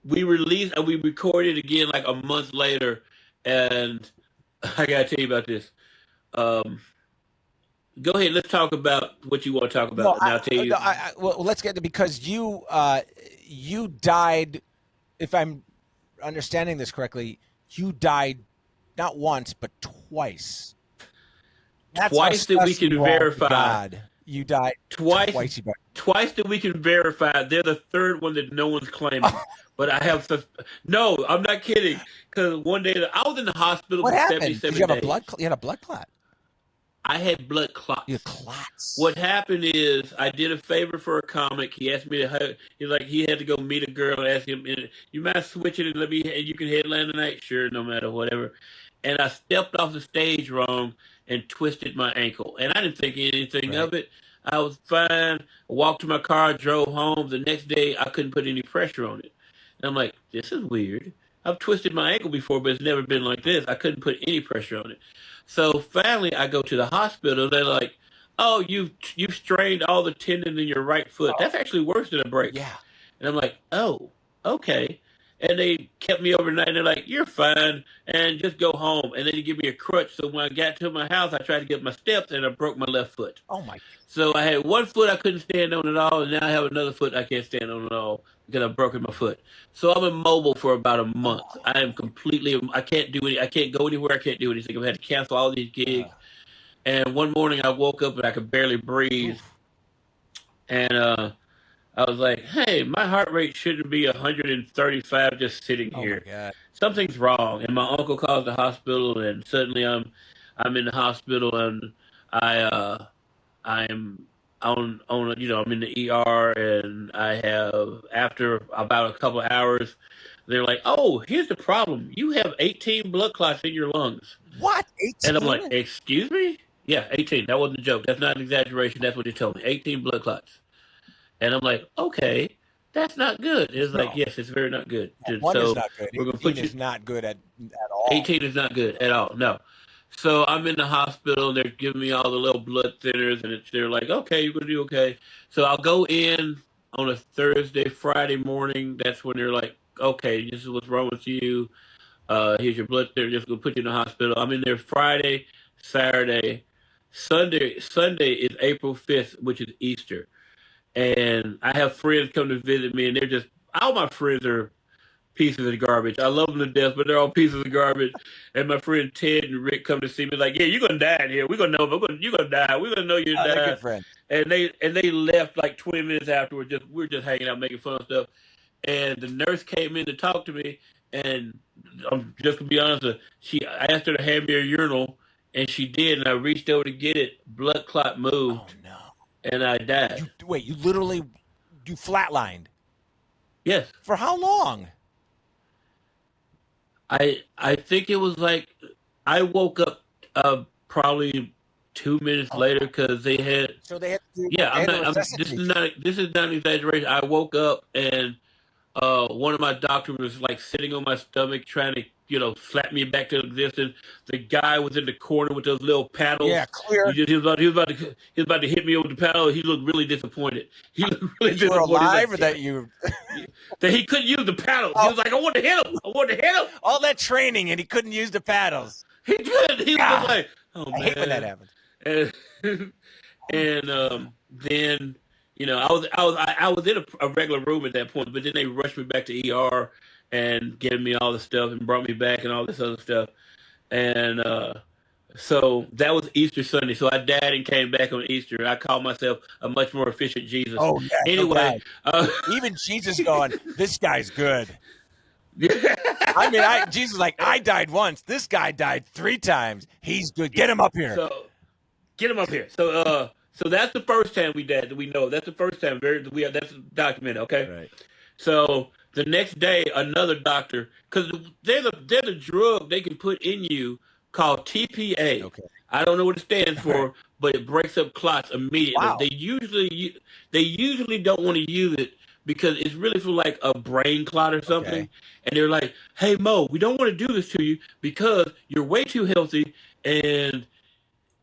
we recorded again like a month later, and I gotta tell you about this. Um, Go ahead. Let's talk about what you want to talk No, about, and I'll tell you. well, let's get to because you died. If I'm understanding this correctly, you died not once but twice. That's how Twice that we special can you are to verify. God. You died Twice, twice. You died. twice that we can verify. They're the third one that no one's claiming. But I have no. I'm not kidding. Because one day I was in the hospital What for happened? Did 77 you have a days. blood? You had a blood clot. I had blood clots. You had clots. What happened is I did a favor for a comic. He asked me to. He had to go meet a girl and ask him, "You mind switching and let me? You can headline tonight, sure, no matter whatever." And I stepped off the stage wrong and twisted my ankle, and I didn't think anything Right. of it. I was fine. I walked to my car, drove home. The next day, I couldn't put any pressure on it, and I'm like, "This is weird. I've twisted my ankle before, but it's never been like this. I couldn't put any pressure on it." So finally, I go to the hospital. They're like, "Oh, you've strained all the tendons in your right foot. That's actually worse than a break." Yeah. And I'm like, "Oh, okay." And they kept me overnight. And they're like, "You're fine, and just go home." And then they give me a crutch. So when I got to my house, I tried to get my steps, and I broke my left foot. Oh my. So I had one foot I couldn't stand on at all, and now I have another foot I can't stand on at all because I've broken my foot. So I'm immobile for about a month. I am completely. I can't do any. I can't go anywhere. I can't do anything. I've had to cancel all these gigs. And one morning I woke up and I could barely breathe. Oof. And I was like, "Hey, my heart rate shouldn't be 135 just sitting Oh my here. God. Something's wrong." And my uncle calls the hospital, and suddenly I'm in the hospital, and I'm on I'm in the ER, and I have after about a couple of hours, they're like, "Oh, here's the problem. You have 18 blood clots in your lungs." What? And I'm like, 18? "Excuse me?" Yeah, 18. That wasn't a joke. That's not an exaggeration. That's what they told me. 18 blood clots. And I'm like, "Okay, that's not good." It's like, No. "Yes, it's very not good." One is So not good. we're gonna 18 put you. is not good at all. 18 is not good at all. No. So I'm in the hospital, and they're giving me all the little blood thinners, and they're like, "Okay, you're gonna do okay." So I'll go in on a Thursday, Friday morning. That's when they're like, "Okay, this is what's wrong with you. Here's your blood thinner. Just gonna put you in the hospital." I'm in there Friday, Saturday, Sunday. Sunday is April 5th, which is Easter, and I have friends come to visit me, and they're just all my friends are pieces of garbage. I love them to death, but they're all pieces of garbage. And my friend Ted and Rick come to see me like, "Yeah, you're gonna die in here. We're gonna know. You're gonna die. We're gonna know you're They're dying." good friends. And they left like 20 minutes afterwards. We're just hanging out, making fun of stuff. And the nurse came in to talk to me, and I'm just gonna be honest. I asked her to hand me a urinal, and she did. And I reached over to get it. Blood clot Oh moved, no. and I died. You literally you flatlined. Yes, For how long? I think it was like I woke up probably 2 minutes later because they had. So they had to do Yeah, they had to this resuscitate is you. not an exaggeration. I woke up, and one of my doctors was like sitting on my stomach trying to slap me back to existence. The guy was in the corner with those little Yeah, paddles. clear. He was about to hit me with the paddle. He looked really disappointed. He looked really That you were disappointed. He's alive like, or that you that he couldn't use the paddles. He was like, "I want to hit him. I want to hit him." all that training and he couldn't use the paddles. He did. He was God, just like, "Oh I hate when that man." happens. And then I was in a regular room at that point, but then they rushed me back to ER and gave me all the stuff and brought me back and all this other stuff. And so that was Easter Sunday. So I died and came back on Easter. I call myself a much more efficient Jesus. Oh yeah. No Anyway, doubt. Even Jesus going, this guy's good. I mean, Jesus was like, I died once. This guy died 3 times. He's good. Get him up here. so get him up here. So that's the first time we died that we know. That's the first time. That's documented. Okay. Right. So the next day, another doctor, because there's a drug they can put in you called TPA. Okay. I don't know what it stands for, but it breaks up clots immediately. Wow. They usually don't want to use it because it's really for like a brain clot or something. Okay. And they're like, "Hey Mo, we don't want to do this to you because you're way too healthy and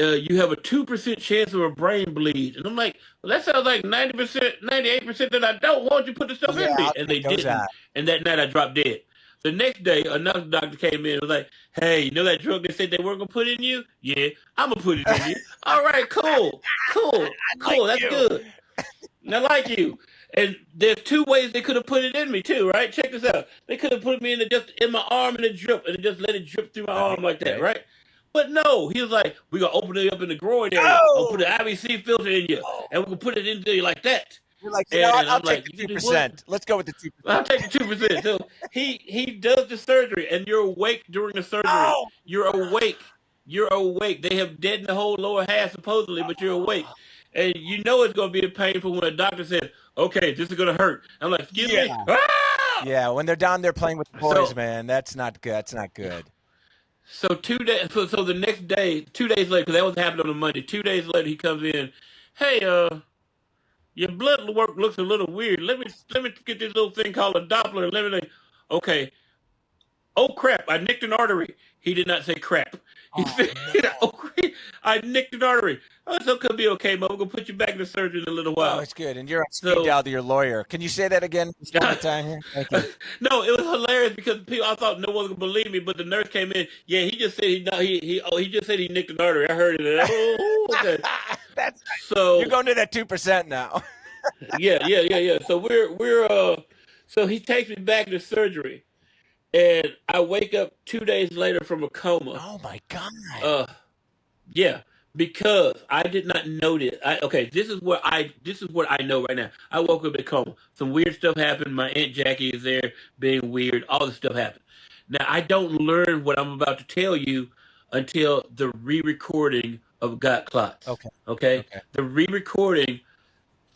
you have a 2% chance of a brain bleed." And I'm like, "Well, that sounds like 90%, 98% that I don't want you to put the stuff Yeah, in me." I'll And they take those didn't. out. And that night I dropped dead. The next day, another doctor came in and was like, "Hey, you know that drug they said they weren't gonna put in you? Yeah, I'm gonna put it in you. All right, cool, cool, I like cool. That's you. good. And I like you." And there's two ways they could have put it in me too, right? Check this out. They could have put me in just in my arm and it drip, and it just let it drip through my arm like that, Okay. right? But no, he was like, "We're gonna open it up in the groin area. I'll put Oh! an IVC filter in you, Oh! and we're gonna put it into you like that." You're like, you know what? And I'll I'm take like, the "You can do what?" 2%. Let's go with the 2%. I'll take the 2%. So he does the surgery, and you're awake during the surgery. Oh! You're awake. You're awake. They have deadened the whole lower half supposedly, but you're awake, and you know it's going to be painful when a doctor says, "Okay, this is going to hurt." I'm like, "Excuse me." Yeah. Ah! Yeah, when they're down there playing with the boys, So man, that's not good. That's not good. so 2 days. So the next day, 2 days later, because that was happening on a Monday. 2 days later, he comes in. "Hey, your blood work looks a little weird. Let me get this little thing called a Doppler. And let me." Okay. "Oh crap! I nicked an artery." He did not say crap. He Oh, said, no. "Oh crap! I nicked an artery." "Oh, it's going to be okay, Mo. We're gonna put you back into surgery in a little Oh, while." it's good. And you're on speed So, dial to your lawyer. Can you say that again just one more time here? Thank you. no, it was hilarious because people, I thought no one would believe me, but the nurse came in. "Yeah, he just said he just said he nicked an artery. I heard it." Oh, okay. That's So you're going to that 2% now. yeah. So so he takes me back to surgery, and I wake up 2 days later from a coma. Oh my God. Uh, Yeah, because I did not notice. Okay, this is what I know right now. I woke up in a coma. Some weird stuff happened. My Aunt Jackie is there being weird. All this stuff happened. Now I don't learn what I'm about to tell you until the re-recording of Got Clots. Okay. Okay, Okay. the re-recording.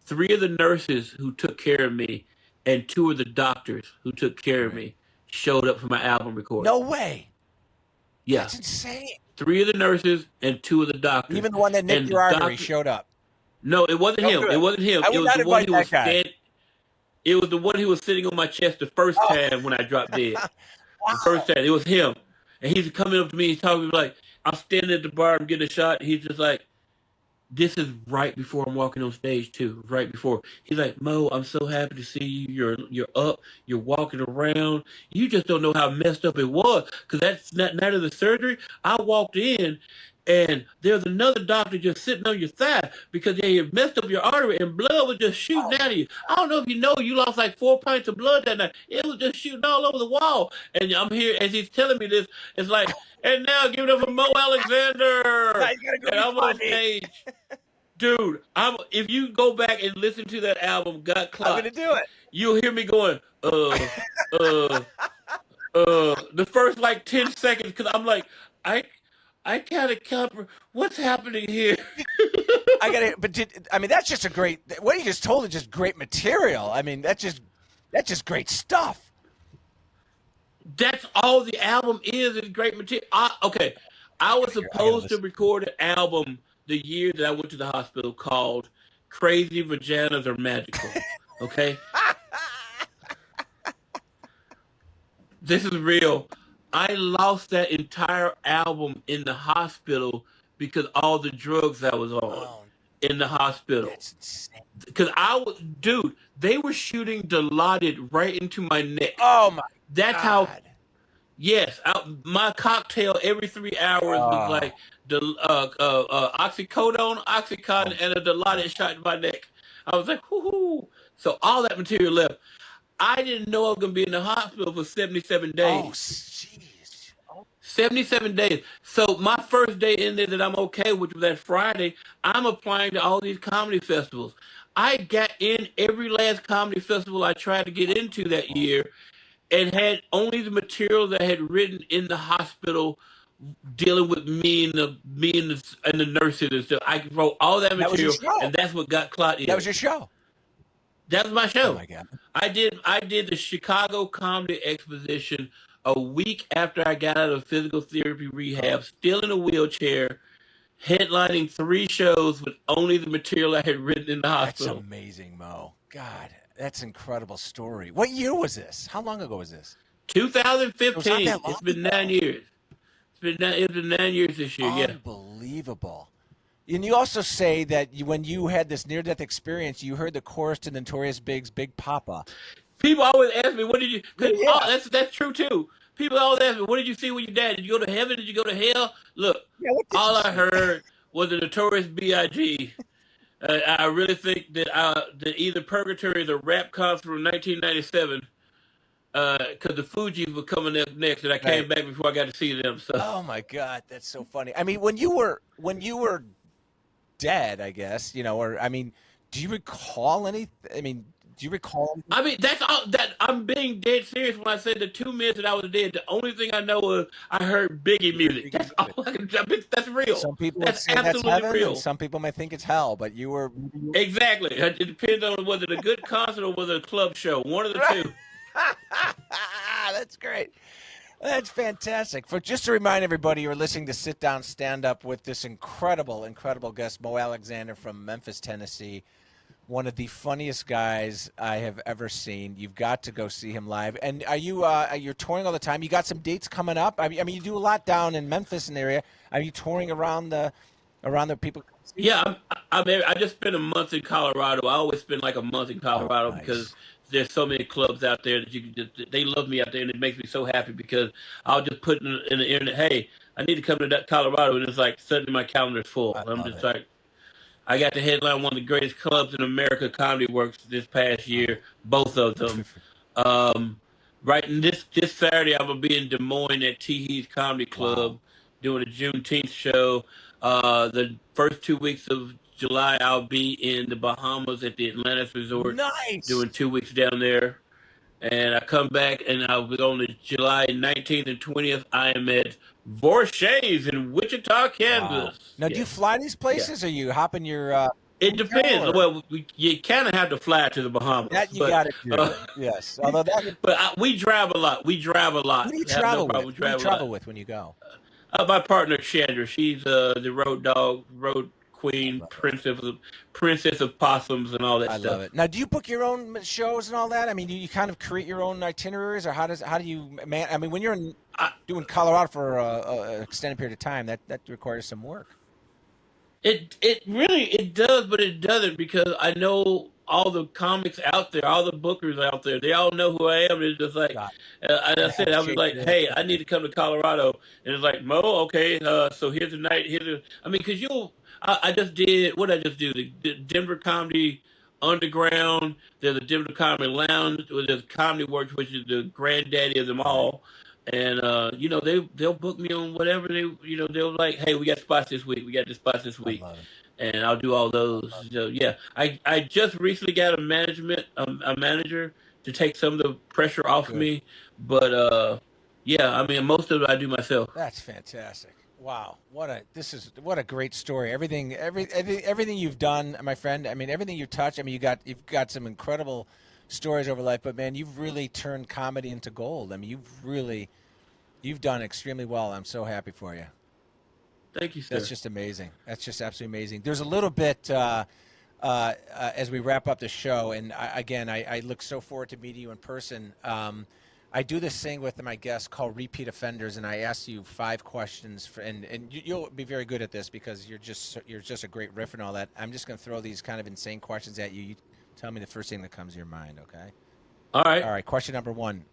Three of the nurses who took care of me and two of the doctors who took care of me showed up for my album recording. No way. Yeah, That's insane. three of the nurses and two of the doctors. Even the one that nicked And your the artery doctor, showed up. no, it wasn't Oh, him. It good. wasn't him. I It would was not the one invite who was that guy. stand. It was the one who was sitting on my chest the first Oh, time when I dropped dead. The wow. first time, it was him, and he's coming up to me. He's talking to me like I'm standing at the bar. I'm getting a shot. He's just like, "This is right before I'm walking on stage too. Right before." He's like, "Mo, I'm so happy to see you. You're up. You're walking around. You just don't know how messed up it was because that's not night of the surgery. I walked in." And there's another doctor just sitting on your thigh because they had messed up your artery and blood was just shooting out of you. I don't know if you know, you lost like 4 pints of blood that night. It was just shooting all over the wall. And I'm here as he's telling me this. It's like, "And now give it up for Mo Alexander." Now you gotta go And be I'm on funny. stage. Dude, if you go back and listen to that album, Got I'm gonna Clots, do it. you'll hear me going, uh, the first like 10 seconds, because I'm like, I kind of cover what's happening here. I gotta. I mean, that's just a great. What you just told is just great material. I mean, that's just great stuff. That's all the album is great material. Okay, I was I gotta supposed to listen. record an album the year that I went to the hospital called Crazy Vaginas Are Magical. Okay? This is real. I lost that entire album in the hospital because all the drugs I was on Oh, in the hospital. that's insane. Because dude, they were shooting Dilaudid right into my neck. Oh my That's how. God. Yes, my cocktail every 3 hours was Oh, like the oxycodone, oxycontin, and a Dilaudid shot in my neck. I was like, whoo. So all that material left. I didn't know I was gonna be in the hospital for 77 oh, days. jeez. Oh, 77 days. So my first day in there that I'm okay, which was that Friday, I'm applying to all these comedy festivals. I got in every last comedy festival I tried to get into that year and had only the material that I had written in the hospital dealing with and the nurses and stuff. I wrote all that that was your material, show. and that's what Got Clot That was is. your show. That was my Oh show. my God. I did the Chicago Comedy Exposition a week after I got out of physical therapy rehab, still in a wheelchair, headlining 3 shows with only the material I had written in the That's hospital. amazing, Mo. God. That's an incredible story. What year was this? How long ago was this? It was not 2015. that long It's been 9 ago. years. It's been 9 years this year. Yeah. Unbelievable. And you also say that when you had this near-death experience, you heard the chorus to Notorious Big's "Big Papa." People always ask me, "What did you?" Yeah, Cause yeah, that's true too. People always ask me, "What did you see when you died? Did you go to heaven? Did you go to hell?" Look, yeah. What did you all I see? heard was the Notorious B.I.G. I really think that either Purgatory or the rap concert from 1997, because the Fugees were coming up next, and I Right. came back before I got to see them. So Oh my God, that's so funny. I mean, when you were dead, I guess, or I mean, do you recall any? I mean, do you recall? I mean, that's all. That I'm being dead serious when I said the 2 minutes that I was dead. The only thing I know was I heard Biggie You heard music. Biggie That's all music. I can. That's real. Some people would That's say that's absolutely heaven, and real. some people might think it's hell. But you were. Exactly. It depends on whether it's a good concert or whether it's a club show. One of the Right. two. That's great. That's fantastic. For just to remind everybody, you're listening to Sit Down Stand Up with this incredible, incredible guest, Mo Alexander from Memphis, Tennessee. One of the funniest guys I have ever seen. You've got to go see him live. And you're touring all the time? You got some dates coming up? I mean, you do a lot down in Memphis and area. Are you touring around the people? Yeah, I just spent a month in Colorado. I always spend like a month in Oh, Colorado because nice. there's so many clubs out there that you can just, they love me out there, and it makes me so happy because I'll just put in the internet, hey, I need to come to that Colorado, and it's like suddenly my calendar's full. I I'm love just it. like, I got to headline one of the greatest clubs in America, Comedy Works, this past year, both of them. Um, right, and this Saturday I'm gonna be in Des Moines at Teehee's Comedy Wow. Club doing a Juneteenth show. The first 2 weeks of July I'll be in the Bahamas at the Atlantis Resort Nice. doing 2 weeks down there. And I come back and I'll be on the July 19th and 20th. I am at Vorshay's in Wichita, Wow. Kansas. Now, do you Yeah, fly these yeah. places, or you hop in your It hotel, depends. or Well, you kind of have to fly to the Bahamas, that you got to uh, do? Yes. Although that would, we drive a lot. We drive a who lot. do you I have no travel with? problem Who do you traveling a lot. travel with when you go? My partner Chandra, she's the road dog, road I queen, love it. princess of possums, and all that I love stuff. it. Now, do you book your own shows and all that? I mean, do you kind of create your own itineraries, or how do you man? I mean, when you're I, doing Colorado for an extended period of time, that requires some work. it really it does, but it doesn't because I know all the comics out there, all the bookers out there. They all know who I am. It's just like, God, as I the said, I was handshake. like, Yeah. hey, I need to come to Colorado, and it's like Mo, okay, so here's the night. I mean, because I just did what I just do the Denver Comedy Underground. There's a Denver Comedy Lounge. There's Comedy Works, which is the granddaddy of them Right. all. And they'll book me on whatever they'll like. Hey, we got spots this week. We got the spots this I week, love it. and I'll do all those. So yeah, I just recently got a manager to take some of the pressure off Good. me, but yeah, I mean most of it I do myself. That's fantastic. Wow, what a great story. Everything you've done, my friend. I mean, everything you touch. I mean, you've got some incredible stories over life, but man, you've really turned comedy into gold. I mean, you've done extremely well. I'm so happy for you. Thank you, That's sir. just amazing. That's just absolutely amazing. There's a little bit as we wrap up the show, and I look so forward to meeting you in person. I do this thing with my guests called repeat offenders, and I ask you 5 questions, and you'll be very good at this because you're just a great riff and all that. I'm just going to throw these kind of insane questions at you. You tell me the first thing that comes to your mind, okay? All right. All right, question number 1.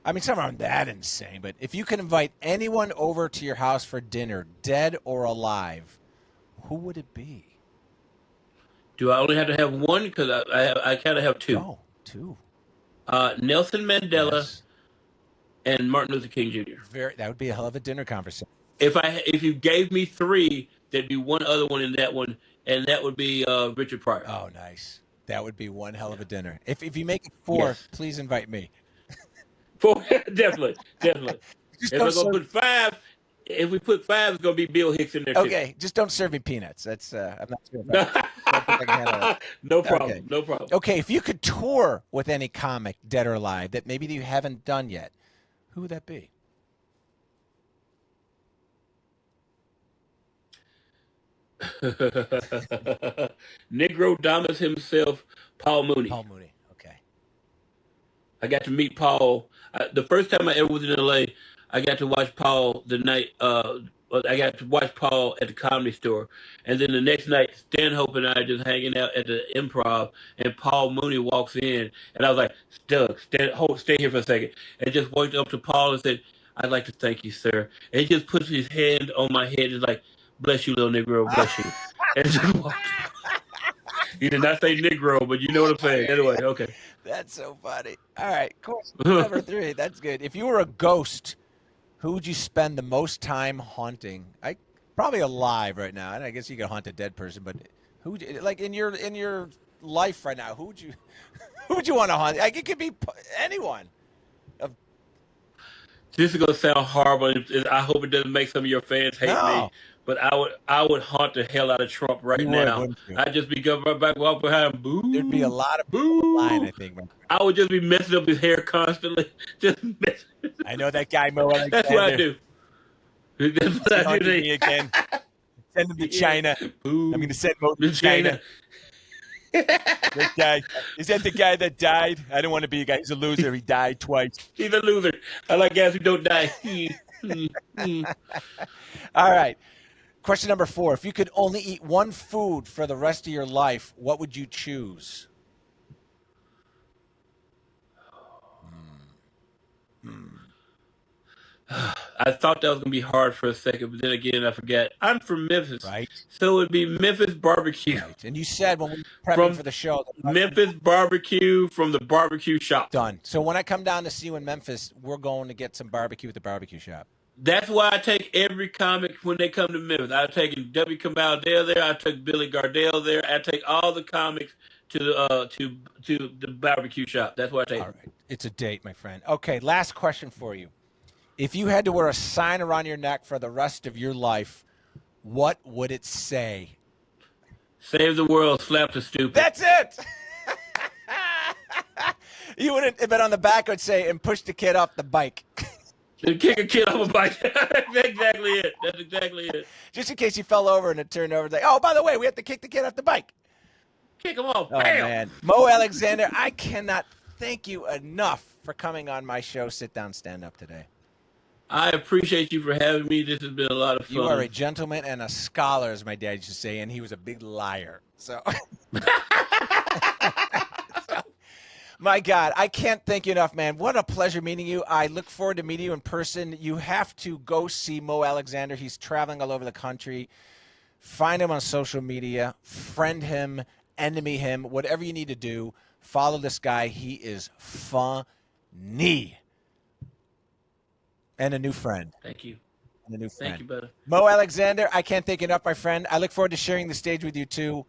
I mean, some aren't that insane, but if you could invite anyone over to your house for dinner, dead or alive, who would it be? Do I only have to have one? Because I kind of have two. Oh, 2. Nelson Mandela Yes. and Martin Luther King Jr. That would be a hell of a dinner conversation. If you gave me three, there'd be one other one in that one, and that would be Richard Pryor. Oh, nice. That would be one hell of a dinner. If you make it 4, Yes. please invite me. Four, definitely, definitely. Just If don't we're gonna serve. put five, if we put five, it's gonna be Bill Hicks in there too. Okay, just don't serve me peanuts. That's I'm not sure if I don't think I can handle that. No Okay. problem. No problem. Okay, if you could tour with any comic, dead or alive, that maybe you haven't done yet, who would that be? Negro Damas himself, Paul Mooney. Paul Mooney. Okay. I got to meet Paul. The first time I ever was in LA, I got to watch Paul the night. I got to watch Paul at the Comedy Store, and then the next night, Stanhope and I just hanging out at the Improv, and Paul Mooney walks in, and I was like, "Doug, stay here for a second," and just walked up to Paul and said, "I'd like to thank you, sir." And he just puts his hand on my head, and is like, "Bless you, little Negro, bless you," and just walked. He did not say Negro, but you know what I'm saying. Anyway, okay. That's so funny. All right, question number 3. That's good. If you were a ghost, who would you spend the most time haunting? Probably alive right now. And I guess you could haunt a dead person, but like in your life right now, who would you want to haunt? Like it could be anyone. This is gonna sound horrible. I hope it doesn't make some of your fans hate me. But I would haunt the hell out of Trump right now. I'd just be going right back, walk behind, boo. There'd be a lot of people online, I think. I would just be messing up his hair constantly. Just messing. I know that guy, Mo Alexander. That's what I do. That's what I do. Me again. Send him to China. Boo. I'm going to send Mo to China. That guy. Is that the guy that died? I don't want to be a guy. He's a loser. He died twice. He's a loser. I like guys who don't die. All right. Question number 4. If you could only eat one food for the rest of your life, what would you choose? I thought that was going to be hard for a second, but then again, I forgot. I'm from Memphis. Right. So it would be Memphis barbecue. Right. And you said when we were prepping for the show. Memphis barbecue from the barbecue shop. Done. So when I come down to see you in Memphis, we're going to get some barbecue at the barbecue shop. That's why I take every comic when they come to Memphis. I've taken W. Kamau there. I took Billy Gardell there. I take all the comics to the barbecue shop. That's why I take All right. It's a date, my friend. Okay, last question for you. If you had to wear a sign around your neck for the rest of your life, what would it say? Save the world, slap the stupid. That's it! You wouldn't, but on the back it would say, and push the kid off the bike. And kick a kid off a bike. That's exactly it. That's exactly it. Just in case he fell over and it turned over. Like, oh, by the way, we have to kick the kid off the bike. Kick him off. Oh, Bam. man. Mo Alexander, I cannot thank you enough for coming on my show, Sit Down, Stand Up today. I appreciate you for having me. This has been a lot of fun. You are a gentleman and a scholar, as my dad used to say, and he was a big liar. So, my God, I can't thank you enough, man. What a pleasure meeting you. I look forward to meeting you in person. You have to go see Mo Alexander. He's traveling all over the country. Find him on social media. Friend him. Enemy him. Whatever you need to do. Follow this guy. He is funny. And a new friend. Thank you. And a new friend. Thank you, brother. Mo Alexander, I can't thank you enough, my friend. I look forward to sharing the stage with you, too,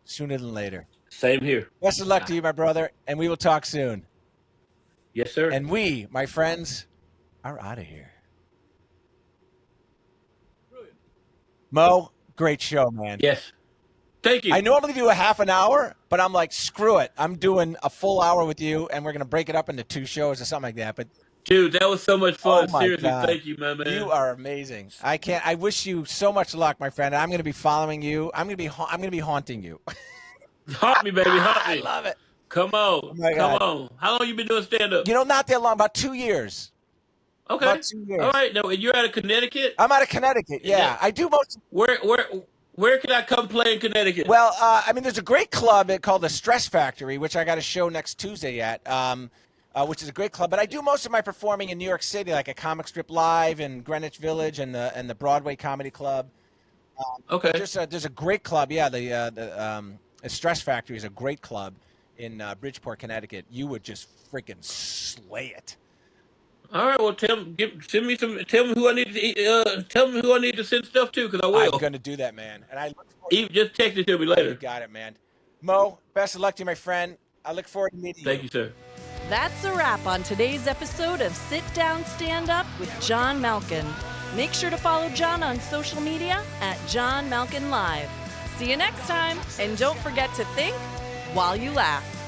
sooner than later. Same here. Best of luck to you, my brother, and we will talk soon. Yes, sir. And we, my friends, are out of here. Brilliant. Mo, great show, man. Yes. Thank you. I normally do a half an hour, but I'm like, screw it. I'm doing a full hour with you, and we're going to break it up into 2 shows or something like that. But dude, that was so much fun. Oh, my Seriously, God. Thank you, my man. You are amazing. I wish you so much luck, my friend. I'm going to be following you. I'm going to be haunting you. Haunt me, baby. Haunt me. I love it. Come on. my Come God. on. How long you been doing stand-up? You know, not that long, about 2 years. Okay. About 2 years. All right. No, and you're out of Connecticut? I'm out of Connecticut. Yeah, Yeah. I do most. Where can I come play in Connecticut? Well, I mean, there's a great club called the Stress Factory, which I got a show next Tuesday at, which is a great club. But I do most of my performing in New York City, like a Comic Strip Live in Greenwich Village and the Broadway Comedy Club. Okay. There's a great club. Yeah, the Stress Factory is a great club in Bridgeport, Connecticut. You would just freaking slay it. All right. Well, send me some. Tell me who I need to. Tell me who I need to send stuff to, because I will. I'm gonna do that, man. And I look forward Even just text it to me You later. got it, man. Mo, best of luck to you, my friend. I look forward to meeting you. Thank you, sir. That's a wrap on today's episode of Sit Down, Stand Up with John Malkin. Make sure to follow John on social media at John Malkin Live. See you next time, and don't forget to think while you laugh.